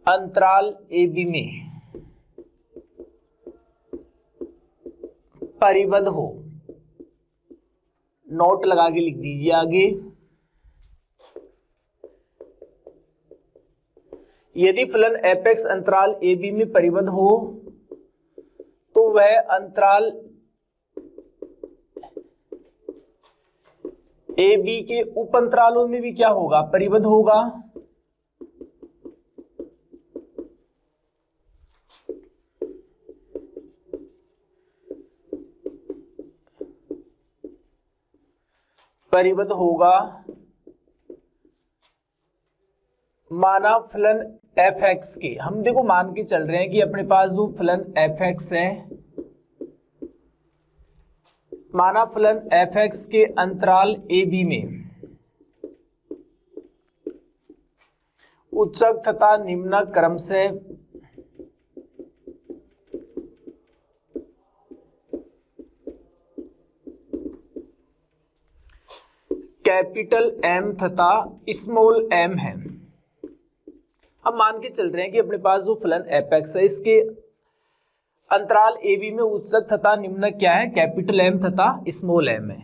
अंतराल AB में परिबद्ध हो, नोट लगा के लिख दीजिए आगे, यदि फलन fx अंतराल AB में परिबद्ध हो तो वह अंतराल AB के उपअंतरालों में भी क्या होगा, परिबद्ध होगा। परिबद्ध होगा, माना फलन fx के, हम देखो मान के चल रहे हैं कि अपने पास जो फलन fx है, माना फलन fx के अंतराल AB में उच्चक तथा निम्नक क्रम से कैपिटल M तथा स्मॉल m है। हम मान के चल रहे हैं कि अपने पास जो फलन fx है इसके अंतराल AB में उच्चक तथा निम्नक क्या है, कैपिटल M तथा स्मॉल m है।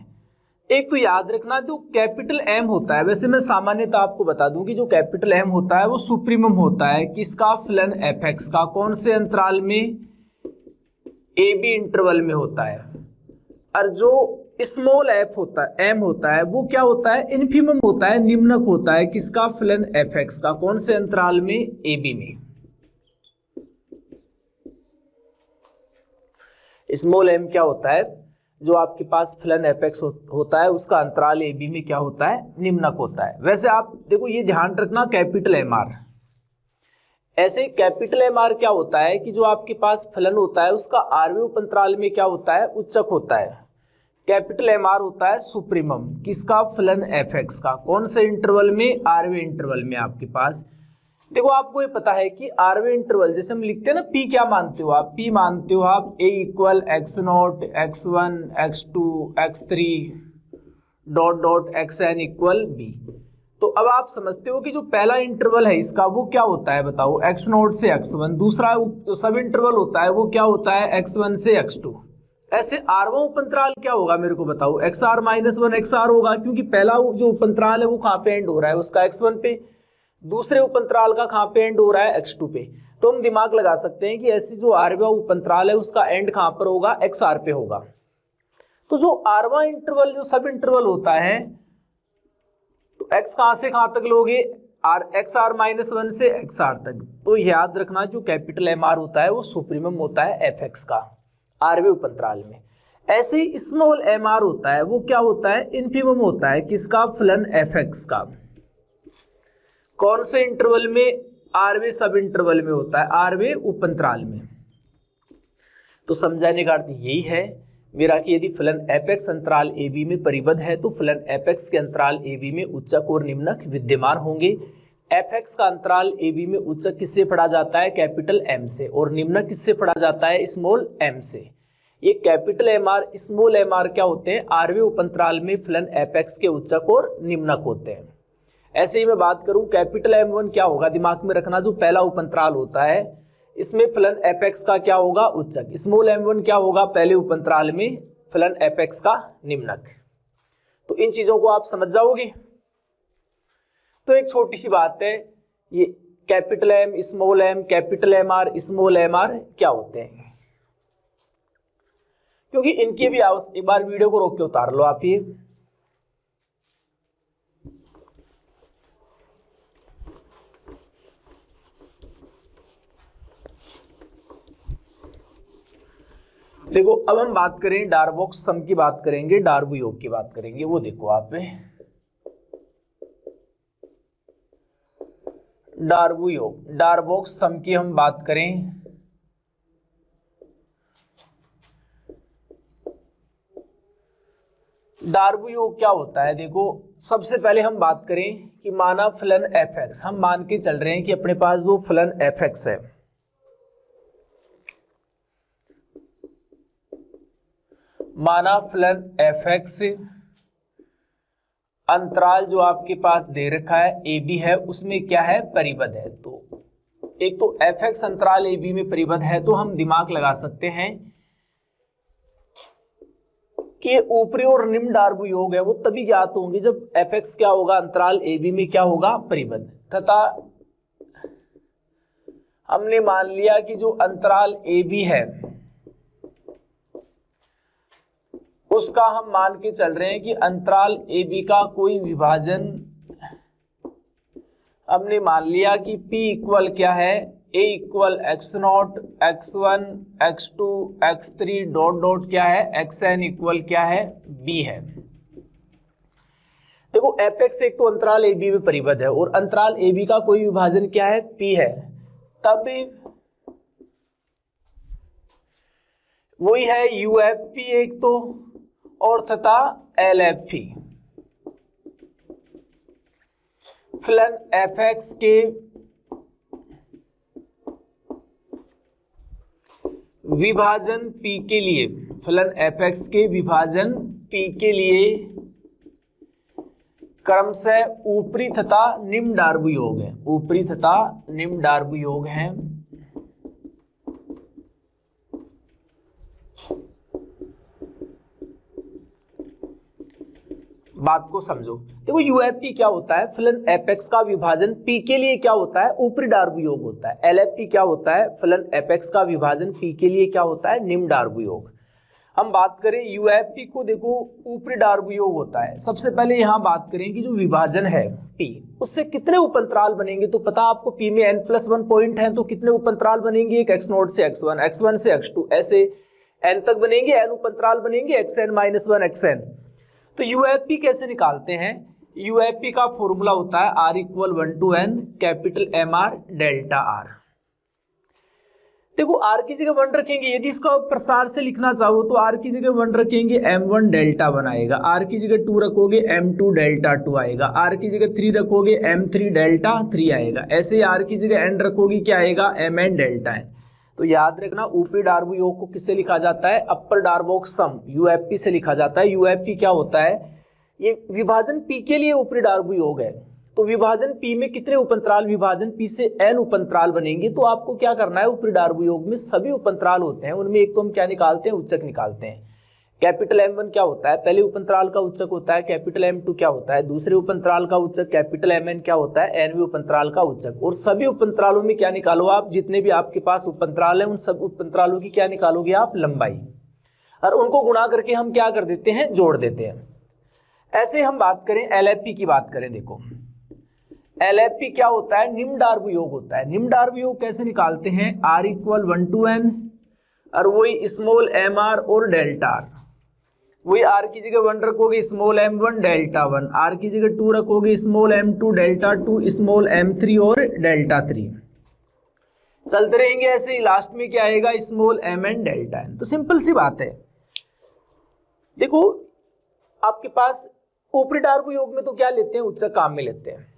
एक तो याद रखना, जो कैपिटल M होता है, वैसे मैं सामान्यतः आपको बता दूं कि जो कैपिटल M होता है वो सुप्रीमम होता है किसका, फलन fx का, कौन से अंतराल में, AB इंटरवल में होता है। और जो स्मॉल f होता है, m होता है, वो क्या होता है, इन्फीमम होता है, निम्नक होता है किसका, फलन fx का, कौन से अंतराल में, AB में। स्मॉल m क्या होता है, जो आपके पास फलन fx होता है उसका अंतराल AB में क्या होता है, निम्नक होता है। वैसे आप देखो ये ध्यान रखना, कैपिटल MR, ऐसे कैपिटल MR क्या होता है कि जो आपके पास फलन होता है उसका आरवें उपअंतराल में क्या होता है, उच्चक होता है। कैपिटल MR होता है सुप्रीमम किसका, फलन fx का, कौन से इंटरवल में, आरवें इंटरवल में। आपके पास देखो आपको ये पता है कि आरवें इंटरवल जैसे हम लिखते हैं ना, P क्या मानते हो आप, P मानते हो आप A = x0 x1 x2 x3 ... xn = b। तो अब आप समझते हो कि जो पहला इंटरवल है इसका वो क्या होता है, बताओ, x0 से x1। दूसरा जो सब इंटरवल होता है वो क्या होता है, x1 से x2। ऐसे आरवां उपअंतराल क्या होगा मेरे को बताओ, xr - 1 xr होगा, क्योंकि पहला जो उपअंतराल है वो कहाँ पे एंड हो रहा है, उसका x1 पे, दूसरे उपअंतराल का कहाँ पे एंड हो रहा है, x2 पे। तो हम दिमाग लगा सकते हैं कि ऐसी जो आरवां उपअंतराल है उसका एंड कहाँ पर होगा, xr पे होगा। तो जो आरवां इंटरवल जो सब इंटरवल होता है, तो x कहाँ से कहाँ तक लोगे, xr - 1 से xr तक। तो याद रखना जो कैपिटल MR होता है वो सुप्रीमम होता है fx का, आरवें उपअंतराल में। ऐसे ही स्मॉल MR होता है वो क्या होता है, इन्फीमम होता है किसका, फलन fx का, कौन से इंटरवल में, आरवें सब इंटरवल में होता है, आरवें उपअंतराल में। तो समझाने का अर्थ यही है मेरा कि यदि फलन fx अंतराल AB में परिबद्ध है तो फलन fx के अंतराल AB में उच्चक और निम्नक विद्यमान होंगे। fx का अंतराल AB में उच्चक किससे पढ़ा जाता है, कैपिटल M से, और निम्नक किससे पढ़ा जाता है, स्मॉल m से। ये कैपिटल MR स्मॉल mr क्या होते हैं, आरवें उपअंतराल में फलन fx के उच्चक और निम्नक होते हैं। ऐसे ही मैं बात करूं कैपिटल M1 क्या होगा, दिमाग में रखना, जो पहला उपअंतराल होता है इसमें फलन एपेक्स का क्या होगा, उच्चक। स्मॉल M1 क्या होगा, पहले उपअंतराल में फलन एपेक्स का निम्नक। तो इन चीजों को आप समझ जाओगे। तो एक छोटी सी बात है, ये capital M, small m, capital MR, small mr क्या होते हैं, क्योंकि इनकी भी एक बार वीडियो को रोक के उतार लो आप। ये देखो, अब हम बात करें डार्बोक्स सम की बात करेंगे, डार्बो योग की बात करेंगे। वो देखो आप डार्बो योग, डार्बोक्स सम की हम बात करें, डार्बो योग क्या होता है। देखो सबसे पहले हम बात करें कि माना फलन fx, हम मान के चल रहे हैं कि अपने पास जो फलन fx है, माना फलन fx अंतराल जो आपके पास दे रखा है AB है, उसमें क्या है, परिबद्ध है। तो एक तो fx अंतराल AB में परिबद्ध है, तो हम दिमाग लगा सकते हैं कि ऊपरी और निम्न डार्बो योग है वो तभी ज्ञात होंगे जब fx क्या होगा, अंतराल AB में क्या होगा, परिबद्ध। तथा हमने मान लिया कि जो अंतराल AB है उसका हम मान के चल रहे हैं कि अंतराल AB का कोई विभाजन, हमने मान लिया कि P इक्वल क्या है, A equal x0, x1, x2, x3 dot dot क्या है, xn इक्वल क्या है, B है। देखो fx एक तो अंतराल AB में परिबद्ध है और अंतराल AB का कोई विभाजन क्या है, P है, तब वही है UFP एक तो, और तथा LFP। फलन fx के विभाजन P के लिए, फलन fx के विभाजन P के लिए क्रमशः ऊपरी तथा निम्न डार्बो योग है, ऊपरी तथा निम्न डार्बो योग है। बात को समझो। देखो UFP क्या होता है, फलन fx का विभाजन P के लिए क्या होता है, ऊपरी डार्बो योग होता है। LFP क्या होता है, फलन fx का विभाजन P के लिए क्या होता है, निम्न डार्बो योग। हम बात करें UFP को, देखो ऊपरी डार्बो योग होता है। सबसे पहले यहाँ बात करें कि जो विभाजन है P, उससे कितने उपअंतराल बनेंगे। तो पता आपको P में n+1 पॉइंट है, तो कितने उपअंतराल बनेंगे, एक x0 से x1, x1 से x2, ऐसे n तक बनेंगे, n उपअंतराल बनेंगे, xn-1 xn। तो UFP कैसे निकालते हैं, UFP का फॉर्मूला होता है R equal 1 to n capital MR delta R। देखो R की जगह 1 रखेंगे, यदि इसका प्रसार से लिखना चाहो तो R की जगह 1 रखेंगे, M1 डेल्टा 1 आएगा। R की जगह 2 रखोगे, M2 डेल्टा 2 आएगा। R की जगह 3 रखोगे, M3 डेल्टा 3 आएगा। ऐसे ही R की जगह n रखोगे, क्या आएगा, Mn डेल्टा n। तो याद रखना ऊपरी डार्बो योग को किससे लिखा जाता है, अपर डार्बोक्स सम UFP से लिखा जाता है। UFP क्या होता है, ये विभाजन P के लिए ऊपरी डार्बो योग है। तो विभाजन P में कितने उपअंतराल, विभाजन P से n उपअंतराल बनेंगे। तो आपको क्या करना है, ऊपरी डार्बो योग में सभी उपअंतराल होते हैं, उनमें एक तो हम क्या निकालते हैं, उच्चक निकालते हैं। कैपिटल M1 क्या होता है, पहले उपअंतराल का उच्चक होता है। कैपिटल M2 क्या होता है, दूसरे उपअंतराल का उच्चक। कैपिटल Mn क्या होता है, nवें उपअंतराल का उच्चक। और सभी उपअंतरालों में क्या निकालो आप, जितने भी आपके पास उपअंतराल हैं उन सब उपअंतरालों की क्या निकालोगे आप, लंबाई, और उनको गुणा करके हम क्या कर देते हैं, जोड़ देते हैं। ऐसे हम बात करें LFP की बात करें, देखो LFP क्या होता है, निम्न डार्बो योग होता है। निम्न डार्बो योग कैसे निकालते हैं, R इक्वल 1 to n, और वही स्मॉल mr और डेल्टा r। वही R की जगह 1 रखोगे, स्मॉल m1 डेल्टा 1, R की जगह 2 रखोगे, small m2 delta 2, small m3 और डेल्टा 3। चलते रहेंगे ऐसे ही, लास्ट में क्या आएगा, स्मॉल mn डेल्टा n। तो सिंपल सी बात है। देखो आपके पास ऊपरी डार्बो योग में तो क्या लेते हैं, उच्चक काम में लेते हैं।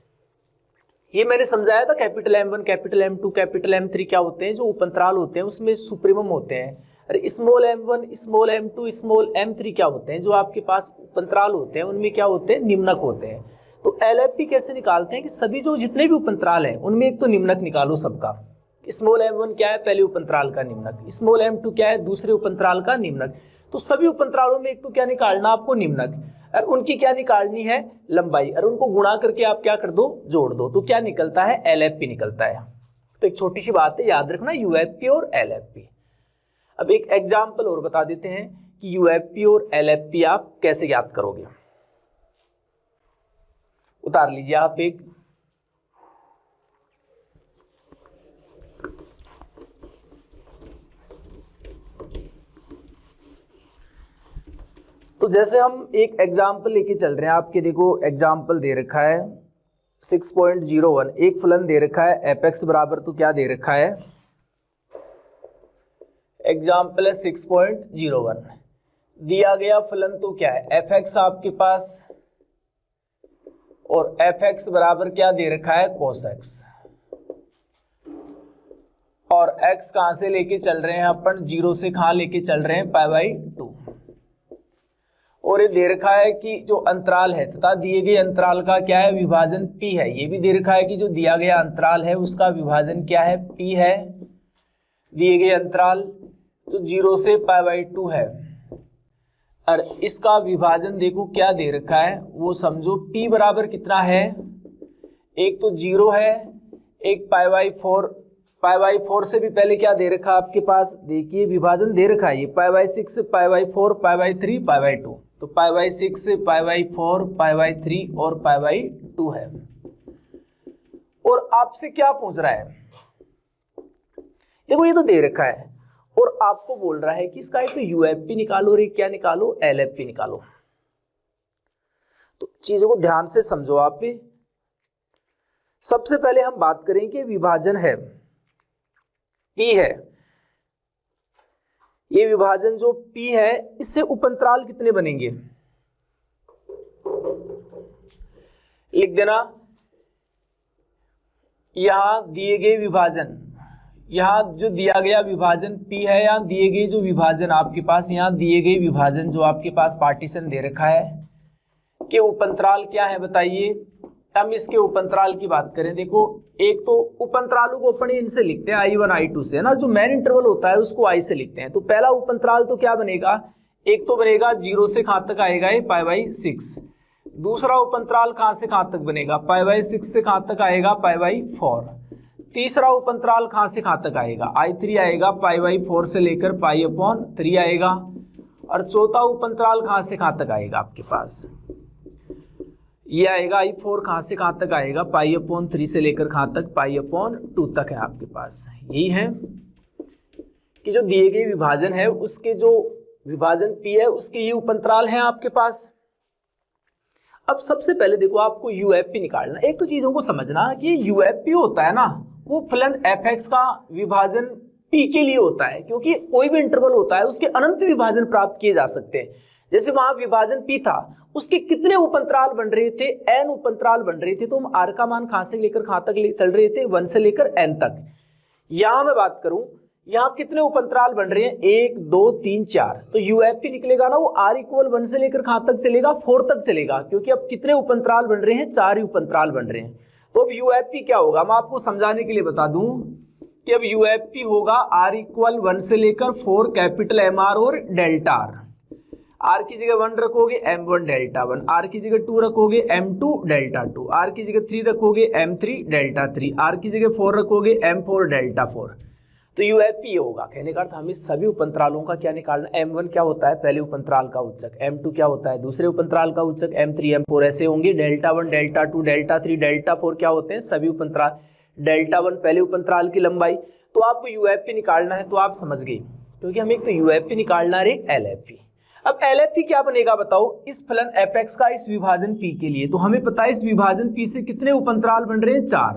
ये मैंने समझाया था, capital M1, capital M2, capital M3 क्या होते हैं, जो उपअंतराल होते हैं उसमें सुप्रीमम होते हैं। अरे small m1, small m2, small m3 क्या होते हैं, जो आपके पास उपअंतराल होते हैं उनमें क्या होते हैं, निम्नक होते हैं। तो LFP कैसे निकालते हैं कि सभी जो जितने भी उपअंतराल हैं उनमें एक तो निम्नक निकालो सबका। स्मॉल m1 क्या है, पहले उपअंतराल का निम्नक। स्मॉल m2 क्या है, दूसरे उपअंतराल का निम्नक। तो सभी उपअंतरालों में एक तो क्या निकालना आपको, निम्नक, और उनकी क्या निकालनी है, लंबाई, और उनको गुणा करके आप क्या कर दो, जोड़ दो। तो क्या निकलता है, LFP निकलता है। तो एक छोटी सी बात है, याद रखना UFP और LFP। अब एक एग्जाम्पल और बता देते हैं कि UFP और LFP आप कैसे याद करोगे। उतार लीजिए आप एक, तो जैसे हम एक एग्जाम्पल लेके चल रहे हैं आपके, देखो एग्जाम्पल दे रखा है 6.01, एक फलन दे रखा है fx बराबर, तो क्या दे रखा है, एग्जाम्पल है 6.01, दिया गया फलन तो क्या है fx आपके पास, और fx बराबर क्या दे रखा है, cos x, और x कहां से लेके चल रहे हैं अपन, 0 से कहां लेके चल रहे हैं, π/2, और ये दे रखा है कि जो अंतराल है तथा दिए गए अंतराल का क्या है, विभाजन p है। ये भी दे रखा है कि जो दिया गया अंतराल है उसका विभाजन क्या है, p है। दिए गए अंतराल जो 0 से π/2 है, और इसका विभाजन देखो क्या दे रखा है, वो समझो p बराबर कितना है, एक तो 0 है, एक π/4 से भी पहले क्या दे रखा है आपके पास, देखिए विभाजन दे रखा है ये π/6, π/4, π/3, π/2, तो π/6, π/4, π/3 और π/2 है। और आपसे क्या पूछ रहा है, देखो ये तो दे रखा है और आपको बोल रहा है कि इसका एक तो UFP निकालो और एक क्या निकालो, LFP निकालो। तो चीजों को ध्यान से समझो आप भी। सबसे पहले हम बात करें कि विभाजन है P है, ये विभाजन जो P है इससे उपअंतराल कितने बनेंगे, लिख देना। यहां दिए गए विभाजन, यहां जो दिया गया विभाजन P है, यहां दिए गए जो विभाजन आपके पास, यहां दिए गए विभाजन जो आपके पास पार्टीशन दे रखा है कि उपअंतराल क्या है बताइए। हम इसके उपअंतराल की बात करें, देखो एक तो उपअंतरालों को अपन इनसे लिखते हैं I1 I2 से, है ना, जो मेन इंटरवल होता है उसको I से लिखते हैं। तो पहला उपअंतराल तो क्या बनेगा, एक तो बनेगा 0 से कहां तक आएगा ये π/6, दूसरा उपअंतराल कहां से कहां तक बनेगा, π/6 से कहां तक आएगा, π/4, तीसरा उपअंतराल कहां से कहां तक आएगा, I3 आएगा, π/4 से लेकर π/3 आएगा, और चौथा उपअंतराल कहां से कहां तक आएगा आपके पास, ये आएगा I4, कहां से कहां तक आएगा, π/3 से लेकर कहां तक, π/2 तक है आपके पास। यही है कि जो दिए गए विभाजन है उसके जो विभाजन P है उसके ये उपअंतराल हैं आपके पास। अब सबसे पहले देखो आपको UFP निकालना। एक तो चीजों को समझना कि UFP होता है ना, वो फलन fx का विभाजन P के लिए होता है, क्योंकि कोई भी इंटरवल होता है उसके अनंत विभाजन प्राप्त किए जा सकते हैं। जैसे वहां विभाजन P था, उसके कितने उपअंतराल बन रहे थे, n उपअंतराल बन रहे थे, तो हम r का मान कहां से लेकर कहां तक चल रहे थे, 1 से लेकर n तक। यहां मैं बात करूं, यहां कितने उपअंतराल बन रहे हैं, 1 2 3 4, तो UFP निकलेगा ना वो r = 1 से लेकर कहां तक चलेगा, 4 तक चलेगा, क्योंकि अब कितने उपअंतराल बन रहे हैं, 4 ही उपअंतराल बन रहे हैं। तो अब UFP क्या होगा, मैं आपको समझाने के लिए बता दूं कि अब UFP होगा r = 1 से लेकर 4, कैपिटल MR और डेल्टा R। R की जगह 1 रखोगे M1 डेल्टा 1, R की जगह 2 रखोगे M2 डेल्टा 2, R की जगह 3 रखोगे M3 डेल्टा 3, R की जगह 4 रखोगे M4 डेल्टा 4। तो UFP ये होगा। कहने का अर्थ हमें सभी उपअंतरालों का क्या निकालना, M1 क्या होता है, पहले उपअंतराल का उच्चक, M2 क्या होता है, दूसरे उपअंतराल का उच्चक, M3 M4 ऐसे होंगे, डेल्टा 1 डेल्टा 2 डेल्टा 3 डेल्टा 4 क्या होते हैं, सभी उपअंतराल। डेल्टा 1 पहले उपअंतराल की लंबाई। तो आपको UFP निकालना है, तो आप समझ गए, क्योंकि हमें एक तो UFP निकालना है, एक LFP। अब LFP क्या बनेगा बताओ, इस फलन fx का इस विभाजन P के लिए, तो हमें पता है इस विभाजन P से कितने उपअंतराल बन रहे हैं, 4,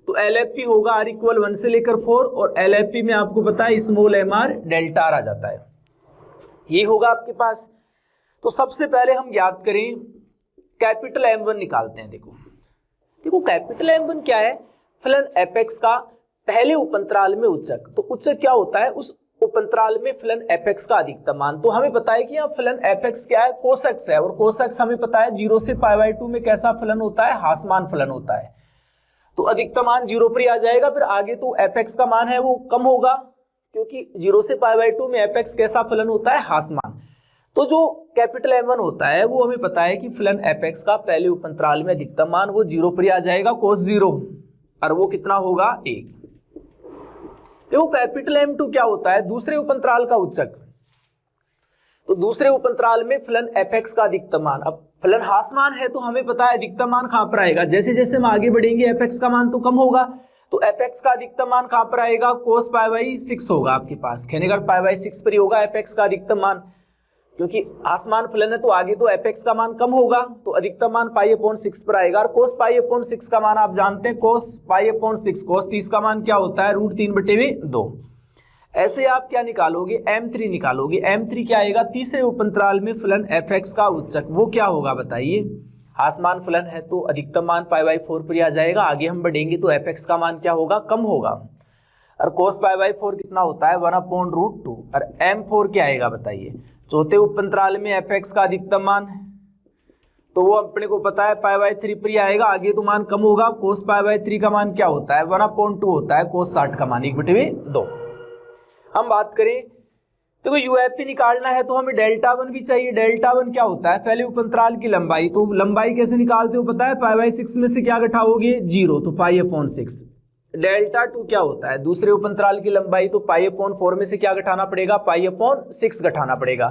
तो LFP होगा r = 1 से लेकर 4, और LFP में आपको पता है स्मॉल mr डेल्टा r आ जाता है, ये होगा आपके पास। तो सबसे पहले हम याद करें कैपिटल M1 निकालते हैं। देखो कैपिटल M1 क्या है, फलन fx का पहले उपअंतराल में उच्चक। तो उच्चक क्या होता है, उस उपअंतराल में फलन fx का अधिकतम मान। तो हमें पता है कि यहाँ फलन fx क्या है, कोसेक्स है, और कोसेक्स हमें पता है 0 से π/2 में कैसा फलन होता है, हासमान फलन होता है। तो अधिकतम मान 0 पर ही आ जाएगा। फिर आगे तो fx का मान है वो कम होगा, क्योंकि 0 से π/2 में fx कैसा फलन होता है, हासमान। तो जो कैपिटल M1 होता है वो हमें पता है कि फलन fx का पहले उपअंतराल में अधिकतम मान वो 0 पर ही आ जाएगा, cos 0, और वो कितना होगा, 1। देखो कैपिटल M2 क्या होता है, दूसरे उपअंतराल का उच्चक। तो दूसरे उपअंतराल में फलन fx का अधिकतम मान, अब फलन हासमान है तो हमें पता है अधिकतम मान कहां पर आएगा, जैसे जैसे हम आगे बढ़ेंगे fx का मान तो कम होगा, तो fx का अधिकतम मान कहां पर आएगा, cos π/6 होगा आपके पास, कहने का π/6 पर ही होगा fx का अधिकतम मान, क्योंकि आसमान फलन है तो आगे तो fx का मान कम होगा, तो अधिकतम मान π/6 पर आएगा। और cos π/6 का मान आप जानते हैं, cos π/6, cos 30 का मान क्या होता है, √3/2। ऐसे आप क्या निकालोगे, m3 निकालोगे। m3 क्या आएगा, तीसरे उपअंतराल में फलन fx का उच्चक, वो क्या होगा बताइए, आसमान फलन है तो अधिकतम मान π/4 पर ही आ जाएगा। आगे हम बढ़ेंगे तो fx का मान क्या होगा, कम होगा, और cos π/4 कितना होता है, 1/√2। और m4 क्या आएगा बताइए, चौथे उपअंतराल में fx का अधिकतम मान, तो वो अपने को पता है π/3 पर ही आएगा। आगे तो मान कम होगा, cos π/3 का मान क्या होता है, 1/2 होता है, cos 60 का मान 1/2। हम बात करें देखो UFP निकालना है तो हमें Δ1 भी चाहिए। Δ1 क्या होता है, पहले उपअंतराल की लंबाई। तो लंबाई कैसे निकालते हो पता है, π/6 में से क्या घटाओगे, 0, तो π/6। Δ2 क्या होता है, दूसरे उपअंतराल की लंबाई। तो π/4 में से क्या घटाना पड़ेगा, π/6 घटाना पड़ेगा।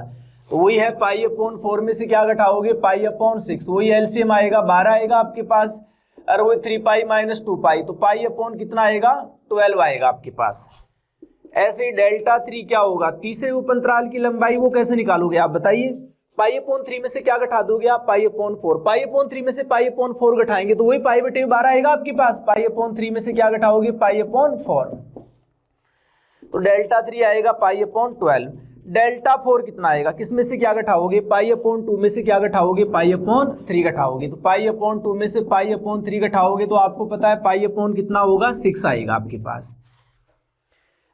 तो वही है π/4 में से क्या घटाओगे, π/6, वही एलसीएम आएगा 12 आएगा आपके पास, और वही 3π - 2π, तो π/ कितना आएगा, 12 आएगा आपके पास। ऐसे Δ3 क्या होगा, तीसरे उपअंतराल की लंबाई, वो कैसे निकालोगे आप बताइए, π/3 में से क्या घटा दोगे आप, π/4, π/3 में से π/4 घटाएंगे तो वही π/12 आएगा आपके पास। π/3 में से क्या घटाओगे, π/4, तो Δ3 आएगा π/12। Δ4 कितना आएगा, किस में से क्या घटाओगे, π/2 में से क्या घटाओगे, π/3 घटाओगे। तो π/2 में से π/3 घटाओगे तो आपको पता है π/ कितना होगा, 6 आएगा आपके पास।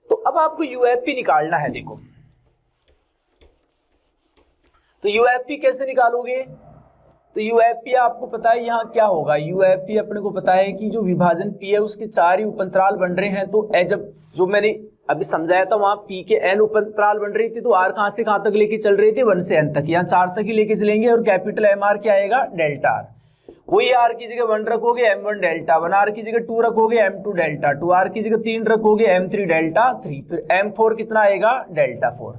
तो अब आपको UFP निकालना है। देखो तो UFP कैसे निकालोगे, तो UFP आपको पता है यहाँ क्या होगा, UFP अपने को पता है कि जो विभाजन P है उसके 4 ही उपअंतराल बन रहे हैं। तो जब जो मैंने अभी समझाया था वहां P के n उपअंतराल बन रही थी, तो R कहां से कहां तक लेके चल रहे थे, 1 से n तक, यहाँ 4 तक ही लेके चलेंगे। और कैपिटल MR क्या आएगा, Δr, वही R की जगह 1 रखोगे M1 Δ1, R की जगह 2 रखोगे M2 Δ2, R की जगह 3 रखोगे M3 Δ3, फिर M4 कितना आएगा, Δ4।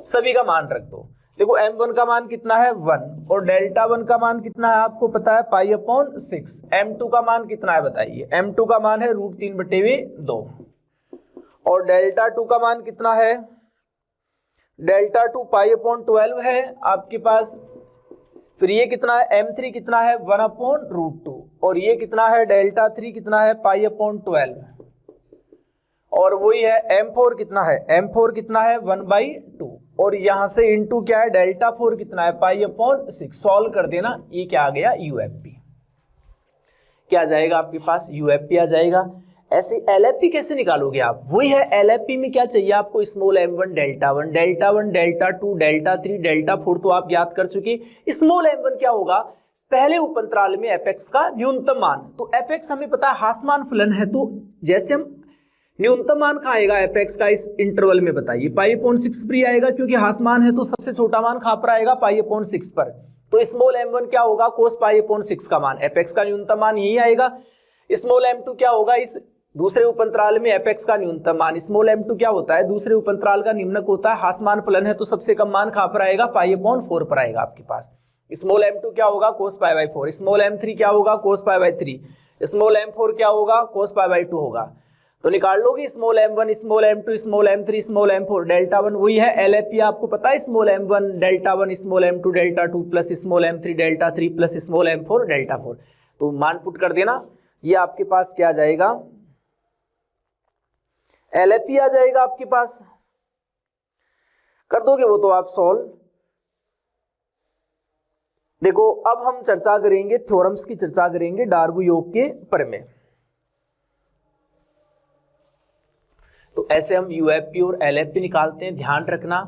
सभी का मान रख दो। देखो M1 का मान कितना है, 1, और Δ1 का मान कितना है आपको पता है, π/6। M2 का मान कितना है बताइए, M2 का मान है √3/2, और Δ2 का मान कितना है, Δ2 π/12 है आपके पास। फिर ये कितना है, M3 कितना है, 1/√2, और ये कितना है, Δ3 कितना है, π/12, और वही है M4 कितना है, M4 कितना है, 1/2, और यहां से इनटू क्या है, Δ4 कितना है, π/6। सॉल्व कर देना, ये क्या आ गया, UFP। क्या आ जाएगा आपके पास, UFP आ जाएगा। ऐसे LFP कैसे निकालोगे आप, वही है LFP में क्या चाहिए आपको, स्मॉल m1 Δ1, Δ1 Δ2 Δ3 Δ4 तो आप याद कर चुके। स्मॉल m1 क्या होगा, पहले उपअंतराल में fx का न्यूनतम मान। तो fx हमें पता है हासमान फलन है, तो जैसे हम न्यूनतम मान कहाँ आएगा fx का इस इंटरवल में बताइए, π/6 पर आएगा, क्योंकि हासमान है तो सबसे छोटा मान कहाँ पर आएगा, π/6 पर। तो स्मॉल m1 क्या होगा, cos π/6 का मान, fx का न्यूनतम मान यही आएगा। स्मॉल m2 क्या होगा, इस दूसरे उपअंतराल में fx का न्यूनतम मान। स्मॉल m2 क्या होता है, दूसरे उपअंतराल का निम्नक होता है, हासमान फलन है तो सबसे कम मान कहाँ पर आएगा, π/4 पर आएगा आपके पास। स्मॉल m2 क्या होगा, cos π/4। स्मॉल m3 क्या होगा, cos π/3। स्मॉल m4 क्या होगा, cos π/2 होगा। तो निकाल लोगे small m1 small m2 small m3 small m4 Δ1, वही है LFP आपको पता है, small m1 Δ1 small m2 Δ2 plus small m3 Δ3 plus small m4 Δ4। तो मान पुट कर देना, ये आपके पास क्या आ जाएगा, LFP आ जाएगा आपके पास। कर दोगे वो तो आप सॉल्व। देखो अब हम चर्चा करेंगे, थ्योरम्स की चर्चा करेंगे डार्बो योग के प्रमेय। तो ऐसे हम यूएफपी और एलएफपी निकालते हैं, ध्यान रखना।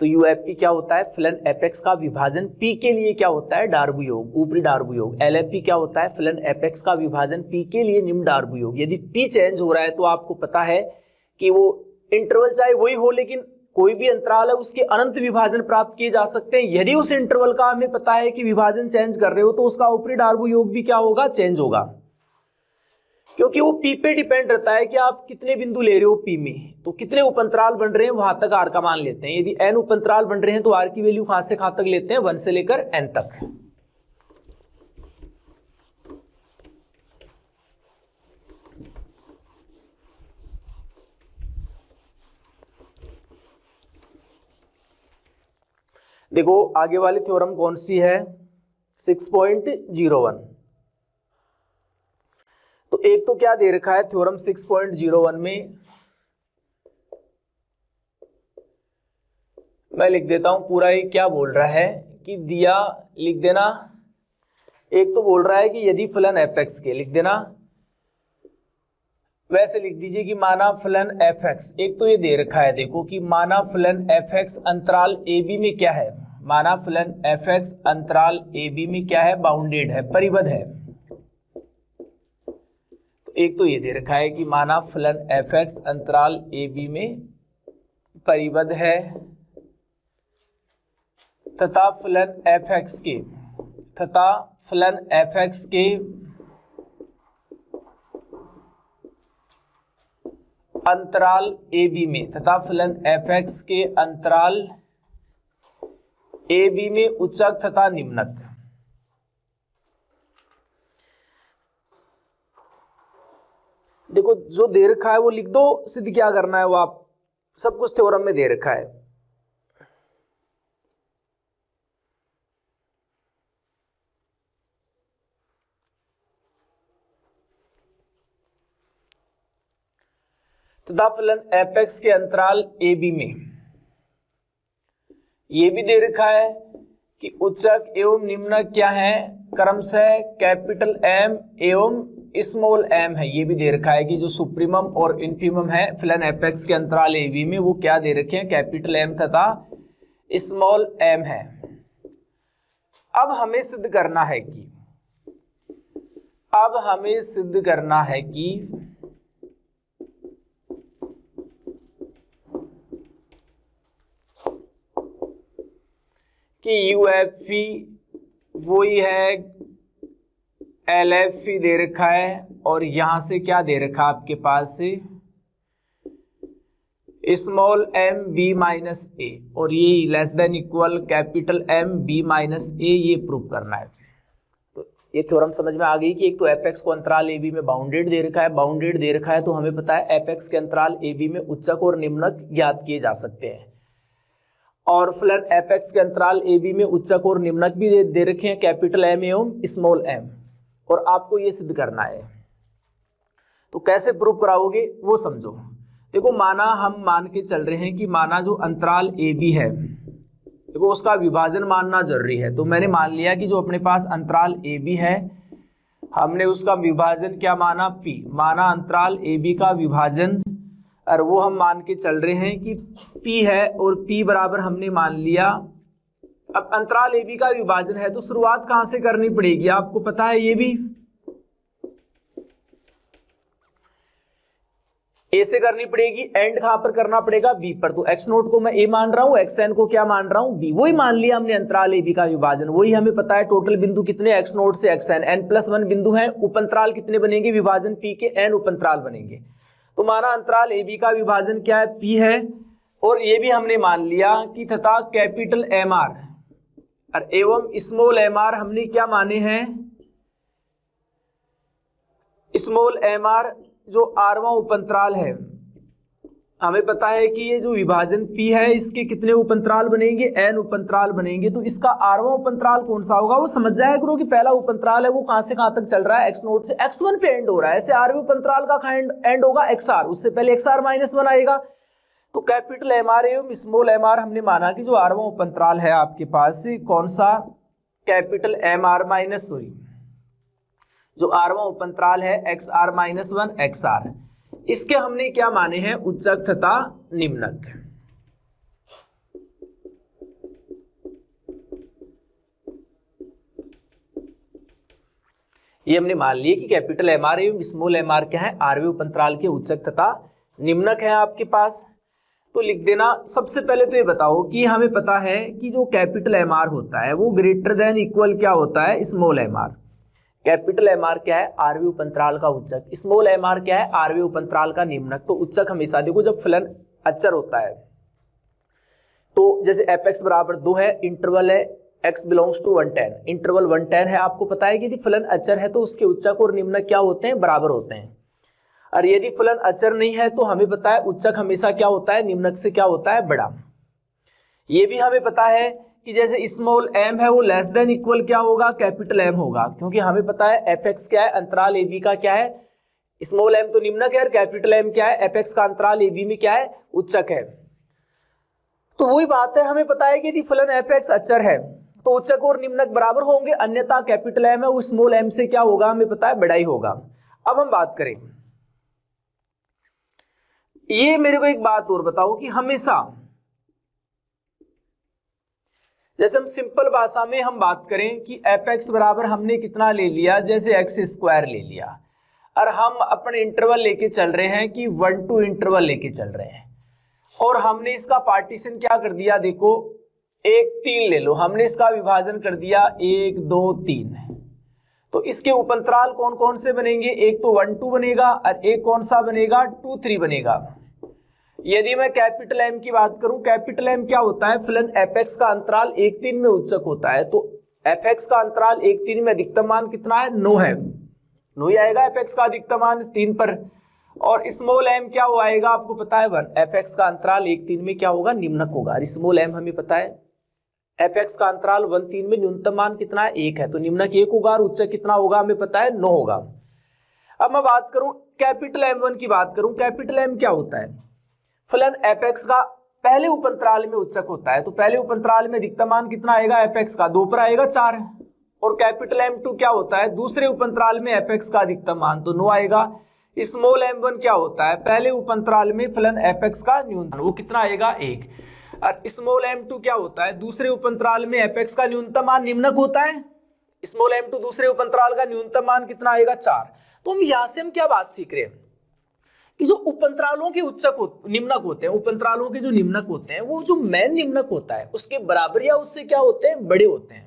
तो यूएफपी क्या होता है, फिलन एपेक्स का विभाजन, पी के लिए क्या होता है, डार्बू योग, ऊपरी डार्बू योग। एलएफपी क्या होता है, फिलन एपेक्स का विभाजन, पी के लिए निम्न डार्बू योग। यदि पी चेंज हो रहा है तो आपको पता है कि वो इंटरवल चाहे वही हो, लेकिन कोई भी अंतराल है उसके अनंत विभाजन प्राप्त किए जा सकते हैं। यदि उस इंटरवल का हमें पता है कि विभाजन चेंज कर रहे हो तो उसका ऊपरी डार्बू योग भी क्या होगा, चेंज होगा, क्योंकि वो पी पे डिपेंड रहता है कि आप कितने बिंदु ले रहे हो पी में। तो कितने उपअंतराल बन रहे हैं वहां तक आर का मान लेते हैं। यदि एन उपअंतराल बन रहे हैं तो आर की वैल्यू कहां से कहां तक लेते हैं, 1 से लेकर एन तक। देखो आगे वाली थ्योरम कौन सी है, 6.01। तो एक तो क्या दे रखा है थ्योरम 6.01 में, मैं लिख देता हूं पूरा। ये क्या बोल रहा है कि दिया, लिख देना। एक तो बोल रहा है कि यदि फलन एफएक्स के, लिख देना, वैसे लिख दीजिए कि माना फलन एफएक्स। एक तो ये दे रखा है देखो कि माना फलन एफएक्स अंतराल ए बी में क्या है, माना फलन एफएक्स अंतराल ए बी में क्या है, बाउंडेड है, परिबद्ध है। तो एक तो ये दे रखा है कि माना फलन एफएक्स अंतराल ए बी में परिबद्ध है तथा फलन एफएक्स के, तथा फलन एफएक्स के अंतराल ए बी में, तथा फलन एफएक्स के अंतराल ए बी में उच्चक तथा निम्नक। देखो जो दे रखा है वो लिख दो, सिद्ध क्या करना है वो आप, सब कुछ थ्योरम में दे रखा है। तथा फलन एपेक्स के अंतराल ए बी में ये भी दे रखा है कि उच्चक एवं निम्नक क्या है, क्रमशः कैपिटल एम एवं स्मॉल एम है। ये भी दे रखा है कि जो सुप्रीमम और इन्फीमम है फलन एपेक्स के अंतराल ए बी में वो क्या दे रखे हैं, कैपिटल एम तथा स्मॉल एम है। अब हमें सिद्ध करना है कि, अब हमें सिद्ध करना है कि यूएफपी वही है एलएफपी दे रखा है, और यहां से क्या दे रखा आपके पास से small M B minus A, और ये less than equal capital M B minus A, ये प्रूव करना है। तो ये थ्योरम समझ में आ गई कि एक तो एपेक्स को अंतराल ए बी में बाउंडेड दे रखा है, बाउंडेड दे रखा है तो हमें पता है एपेक्स के अंतराल ए बी में उच्चक और निम्नक ज्ञात किए जा सकते हैं, और फलन एपेक्स के अंतराल ए बी में उच्चक और निम्नक भी दे रखे हैं, कैपिटल एम एवं स्मॉल एम, और आपको ये सिद्ध करना है। तो कैसे प्रूव कराओगे वो समझो। देखो माना हम मान के चल रहे हैं कि माना जो अंतराल ए बी है, देखो उसका विभाजन मानना जरूरी है। तो मैंने मान लिया कि जो अपने पास अंतराल ए बी है हमने उसका विभाजन क्या माना, पी, माना अंतराल ए बी का विभाजन, और वो हम मान के चल रहे हैं कि P है, और P बराबर हमने मान लिया। अब अंतराल ए बी का विभाजन है तो शुरुआत कहां से करनी पड़ेगी, आपको पता है ये भी ए से करनी पड़ेगी, एंड कहां पर करना पड़ेगा, बी पर। तो एक्स नोट को मैं ए मान रहा हूं, एक्स एन को क्या मान रहा हूं, बी। वही मान लिया हमने अंतराल ए बी का विभाजन, वही हमें पता है टोटल बिंदु कितने, एक्स नोट से एक्स एन, एन प्लस 1 बिंदु हैं, उपअंतराल कितने बनेंगे, विभाजन पी के एन उपअंतराल बनेंगे। तो माना अंतराल ए बी का विभाजन क्या है, पी है, और ये भी हमने मान लिया कि तथा कैपिटल एम आर और एवं स्मॉल एम आर हमने क्या माने हैं, स्मॉल एम आर जो आरवां उपअंतराल है, हमें पता है कि ये जो विभाजन P है इसके कितने उपअंतराल बनेंगे, n उपअंतराल बनेंगे। तो इसका आरवां उपअंतराल कौन सा होगा वो समझ जाया करो कि पहला उपअंतराल है वो कहां से कहां तक चल रहा है, x नोट से x1 पे एंड हो रहा है। ऐसे आरवें उपअंतराल का एंड होगा xr, उससे पहले xr माइनस 1 आएगा। तो कैपिटल एम आर एवं स्मॉल एम आर हमने माना कि जो आरवां उपअंतराल है आपके पास कौन सा, capital M R minus, sorry जो आरवां उपअंतराल है XR-1 XR, इसके हमने क्या माने हैं, उच्चक तथा निम्नक। ये हमने मान लिया कि कैपिटल एम आर एवं स्मॉल एम आर क्या है, आरवे उपअंतराल के उच्चक तथा निम्नक है आपके पास। तो लिख देना। सबसे पहले तो ये बताओ कि हमें पता है कि जो कैपिटल एम आर होता है वो ग्रेटर देन इक्वल क्या होता है, small M R. Capital M R क्या है, आरवे उपअंतराल का उच्चक, स्मॉल एम आर क्या है, आरवे उपअंतराल का निम्नक। तो उच्चक हमेशा देखो जब फलन अचर होता है तो जैसे एफ एक्स बराबर 2 है, इंटरवल है x बिलोंग्स टू 110, इंटरवल 110 है, आपको पता है कि यदि फलन अचर है तो उसके उच्चक और निम्नक क्या होते हैं, बराबर होते हैं। और यदि फलन अचर नहीं है तो हमें पता है उच्चक हमेशा क्या होता है, निम्नक से क्या होता है, बड़ा। ये भी हमें पता है कि जैसे स्मॉल m है वो लेस देन इक्वल क्या होगा, कैपिटल M होगा, क्योंकि हमें पता है fx क्या है, अंतराल AB का क्या है, स्मॉल m तो निम्नक है और कैपिटल M क्या है, fx का अंतराल AB में क्या है, उच्चक है। तो वही बात है, हमें पता है कि यदि फलन fx अचर है तो उच्चक और निम्नक बराबर होंगे, अन्यथा कैपिटल M है वो स्मॉल m से क्या होगा, हमें पता है बड़ा ही होगा। अब हम बात करें, ये मेरे को एक बात और बताओ कि हमेशा जैसे हम सिंपल भाषा में हम बात करें कि fx बराबर हमने कितना ले लिया, जैसे x स्क्वायर ले लिया, और हम अपने इंटरवल लेके चल रहे हैं कि 1 to इंटरवल लेके चल रहे हैं, और हमने इसका पार्टीशन क्या कर दिया, देखो 1 3 ले लो, हमने इसका विभाजन कर दिया 1 2 3। तो इसके उपअंतराल कौन कौन से बनेंगे, एक तो 1 2 बनेगा और एक कौन सा बनेगा, 2 3 बनेगा। यदि मैं कैपिटल M की बात करूं, कैपिटल M क्या होता है, फलन fx का अंतराल 1 3 में उच्चक होता है। तो fx का अंतराल 1 3 में अधिकतम मान कितना है, 9 है, 9 ही आएगा fx का अधिकतम मान 3 पर। और स्मॉल m क्या हो आएगा, आपको पता है 1। fx का अंतराल 1 3 में क्या होगा, निम्नक होगा। और स्मॉल m हमें पता है fx का अंतराल 1 3 में न्यूनतम मान कितना है, 1 है, तो निम्नक 1 होगा और उच्चक कितना होगा, हमें पता है 9 होगा। अब मैं बात करूं कैपिटल M1 की बात करूं, कैपिटल M क्या होता है, फलन fx का पहले उपअंतराल में उच्चक होता है। तो पहले उपअंतराल में अधिकतम मान कितना आएगा, fx का 2 पर आएगा 4। और कैपिटल M2 क्या होता है, दूसरे उपअंतराल में fx का अधिकतम मान तो 9 आएगा। स्मॉल m1 क्या होता है, पहले उपअंतराल में फलन fx का न्यूनतम वो कितना आएगा, 1। और स्मॉल m2 क्या होता है, दूसरे उपअंतराल में fx का न्यूनतम मान निम्नक होता है। स्मॉल m2 दूसरे उपअंतराल का न्यूनतम मान कितना आएगा, 4। तो हम यहां से हम क्या बात सीख रहे हैं कि जो उपअंतरालों के निम्नक होते हैं, उपअंतरालों के जो निम्नक होते हैं वो जो मैन निम्नक होता है उसके बराबर या उससे क्या होते हैं, बड़े होते हैं।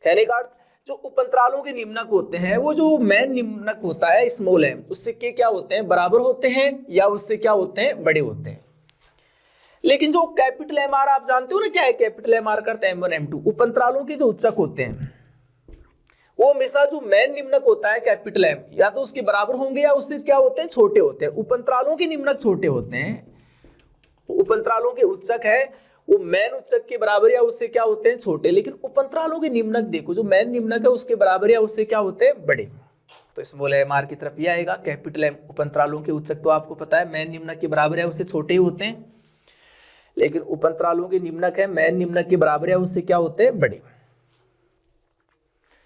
कहने का अर्थ जो उपअंतरालों के निम्नक होते हैं वो जो मैन निम्नक होता है स्मॉल m, उससे के क्या होते हैं, बराबर होते हैं या उससे क्या होते हैं, बड़े होते हैं। लेकिन जो कैपिटल एम आर आप जानते हो ना क्या है, कैपिटल एम आर करते हैं m1 m2, उपअंतरालों के जो उच्चक होते हैं वो हमेशा जो मैन निम्नक होता है कैपिटल M या तो उसके बराबर होंगे या उससे क्या होते हैं, छोटे होते हैं। उपअंतरालों के निम्नक छोटे होते हैं, उपअंतरालों के उच्चक है वो मैन उच्चक के बराबर या उससे क्या होते हैं, छोटे। लेकिन उपअंतरालों के निम्नक देखो, जो मैन निम्नक है उसके बराबर या उससे क्या होते हैं, बड़े। तो स्मॉल एम आर की तरफ ये आएगा। कैपिटल M उपअंतरालों के उच्चक तो आपको पता है मैन निम्नक के बराबर या उससे छोटे ही होते हैं, लेकिन उपअंतरालों के निम्नक है मैन निम्नक के बराबर या उससे क्या होते हैं, बड़े।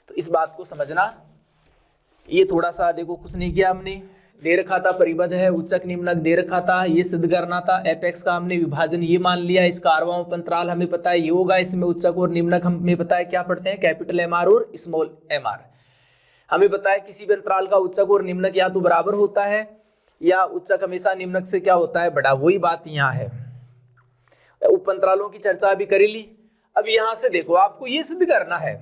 तो इस बात को समझना, ये थोड़ा सा देखो कुछ नहीं किया हमने, दे रखा था परिबद्ध है उच्चक निम्नक दे रखा था, ये सिद्ध करना था। एपेक्स का हमने विभाजन ये मान लिया, इसका आरवां उपअंतराल हमें पता है ये होगा, इसमें उच्चक और निम्नक हमें पता है क्या पढ़ते हैं, कैपिटल एम आर और स्मॉल एम आर। हमें पता है किसी भी अंतराल का उच्चक और निम्नक या तो बराबर होता है या उच्चक हमेशा निम्नक से क्या होता है, बड़ा। वही बात यहाँ है। उपअंतरालों की चर्चा अभी कर ली। अब यहाँ से देखो आपको ये सिद्ध करना है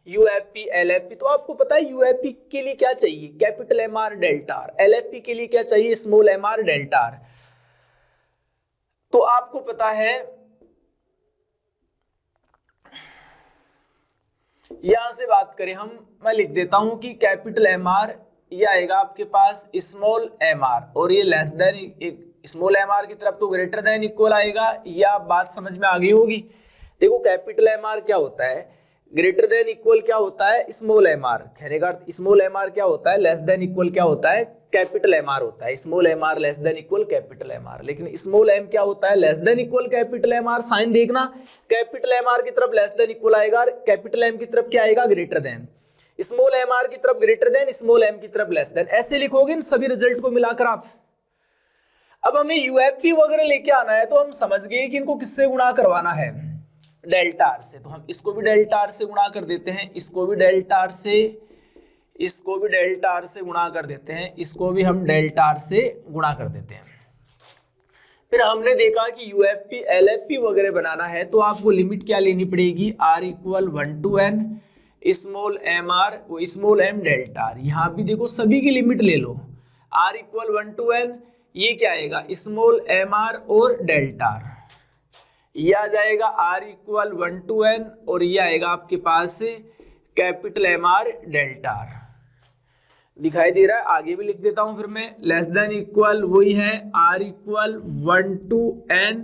यूएफपी एलएफपी। तो आपको पता है यूएफपी के लिए क्या चाहिए, capital M R delta R. LFP के लिए क्या चाहिए, small M R delta R. तो आपको पता है यहां से बात करें हम, मैं लिख देता हूं कि कैपिटल एम आर ये आएगा आपके पास स्मॉल एम आर और ये less than, small M R की तरफ तो ग्रेटर देन इक्वल आएगा। या बात समझ में आ गई होगी। देखो कैपिटल एम आर क्या होता है, ग्रेटर देन इक्वल क्या होता है, स्मॉल एम आर। कहने का स्मॉल एम आर क्या होता है, लेस देन इक्वल क्या होता है, कैपिटल एम आर होता है। Small M R less than equal capital M R. लेकिन स्मॉल एम क्या होता है, less than equal capital M R. Sign देखना, कैपिटल एम आर की तरफ लेस देन इक्वल आएगा, कैपिटल एम की तरफ क्या आएगा, greater than. Small M R की तरफ ग्रेटर देन, स्मॉल एम की तरफ लेस देन। ऐसे लिखोगे इन सभी रिजल्ट को मिलाकर आप। अब हमें यूएफपी वगैरह लेके आना है, तो हम समझ गए कि इनको किससे गुणा करवाना है, डेल्टा आर से। तो हम इसको भी डेल्टा आर से गुणा कर देते हैं, इसको भी डेल्टा आर से, इसको भी डेल्टा आर से गुणा कर देते हैं, इसको भी हम डेल्टा आर से गुणा कर देते हैं। फिर हमने देखा कि यूएफपी एलएफपी वगैरह बनाना है तो आपको लिमिट क्या लेनी पड़ेगी, R equal 1 to n small M R small M delta R. यहाँ भी देखो सभी की लिमिट ले लो, आर इक्वल 1 to n, ये क्या आएगा स्मॉल एम आर और डेल्टा आर, ये आ जाएगा आर इक्वल 1 to n और ये आएगा आपके पास capital M R delta R. दिखाई दे रहा है, आगे भी लिख देता हूं फिर मैं, लेस देन इक्वल वही है आर इक्वल 1 to n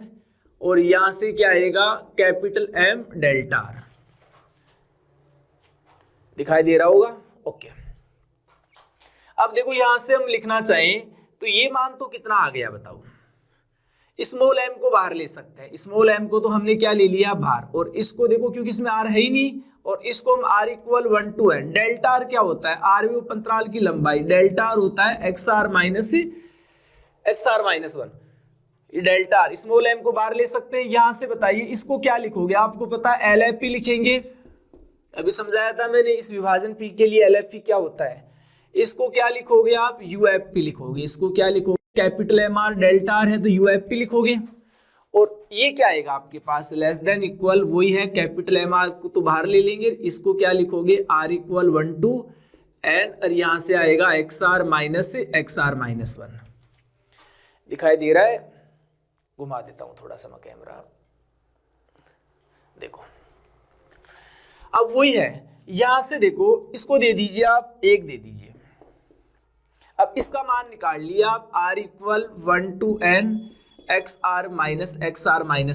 और यहां से क्या आएगा कैपिटल एम डेल्टा आर। दिखाई दे रहा होगा, ओके। अब देखो यहां से हम लिखना चाहें तो ये मान तो कितना आ गया बताओ, स्मॉल एम को बाहर ले सकते हैं, स्मॉल एम को तो हमने क्या ले लिया बाहर, और इसको देखो क्योंकि इसमें आर है ही नहीं, और इसको हम R equal 1 to n, delta R क्या होता है, आर भी उपअंतराल की लंबाई, डेल्टा आर होता है एक्स आर माइनस 1। ये डेल्टा आर, स्मॉल एम को बाहर ले सकते हैं। यहां से बताइए इसको क्या लिखोगे, आपको पता है एलएफपी लिखेंगे, अभी समझाया था मैंने इस विभाजन पी के लिए एलएफपी क्या होता है। इसको क्या लिखोगे आप, यूएफपी लिखोगे, इसको क्या लिखोगे, capital M R delta R है तो यूएफपी लिखोगे, और ये क्या आएगा आपके पास लेस देन इक्वल वही है कैपिटल एम आर को तो बाहर ले लेंगे, इसको क्या लिखोगे आर इक्वल 1 to n और यहां से आएगा एक्स आर माइनस 1। दिखाई दे रहा है, घुमा देता हूं थोड़ा सा मैं कैमरा, देखो अब वही है, यहां से देखो इसको दे दीजिए आप 1 दे दीजिए। अब इसका मान निकाल लिया आप, R equal 1 to n X R minus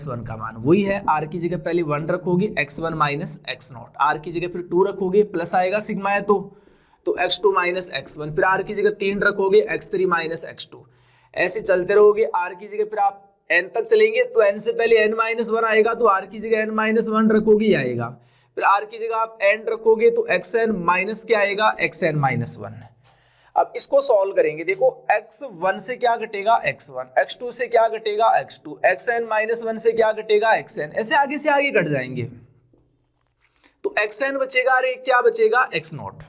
1 का मान वही है, आर की जगह पहले 1 रखोगे, x1 माइनस x0, आर की जगह फिर 2 रखोगे, प्लस आएगा सिग्मा है तो x2 माइनस x1, फिर आर की जगह 3 रखोगे, x3 माइनस x2, ऐसे चलते रहोगे। आर की जगह फिर आप n तक चलेंगे तो n से पहले n माइनस 1 आएगा, तो आर की जगह n माइनस 1 रखोगे ये आएगा, फिर आर की जगह आप n रखोगे तो xn माइनस क्या आएगा, xn माइनस 1। अब इसको सॉल्व करेंगे, देखो x1 से क्या घटेगा x1, x2 से क्या घटेगा x2, xn माइनस 1 से क्या घटेगा xn, ऐसे आगे से आगे घट जाएंगे, तो xn बचेगा, अरे क्या बचेगा x0।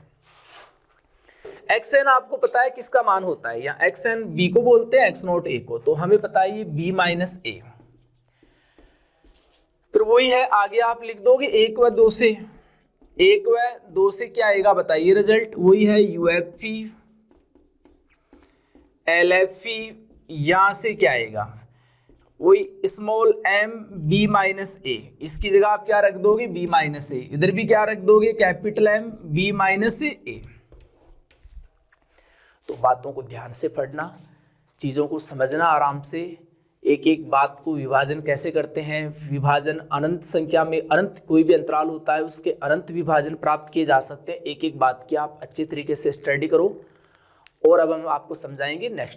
xn आपको पता है किसका मान होता है, या xn b को बोलते हैं, x0 a को, तो हमें पता है ये b माइनस a। फिर वही है, आगे आप लिख दोगे 1 व 2 से, 1 व 2 से क्या आएगा बताइए रिजल्ट, वही है यूएफपी एलएफपी, यहां से क्या आएगा वही स्मॉल एम बी माइनस ए, इसकी जगह आप क्या रख दोगे बी माइनस ए, इधर भी क्या रख दोगे कैपिटल एम बी माइनस ए। तो बातों को ध्यान से पढ़ना, चीजों को समझना आराम से, एक एक बात को विभाजन कैसे करते हैं, विभाजन अनंत संख्या में, अनंत कोई भी अंतराल होता है उसके अनंत विभाजन प्राप्त किए जा सकते हैं। एक एक बात की आप अच्छे तरीके से स्टडी करो, और अब हम आपको समझाएंगे नेक्स्ट।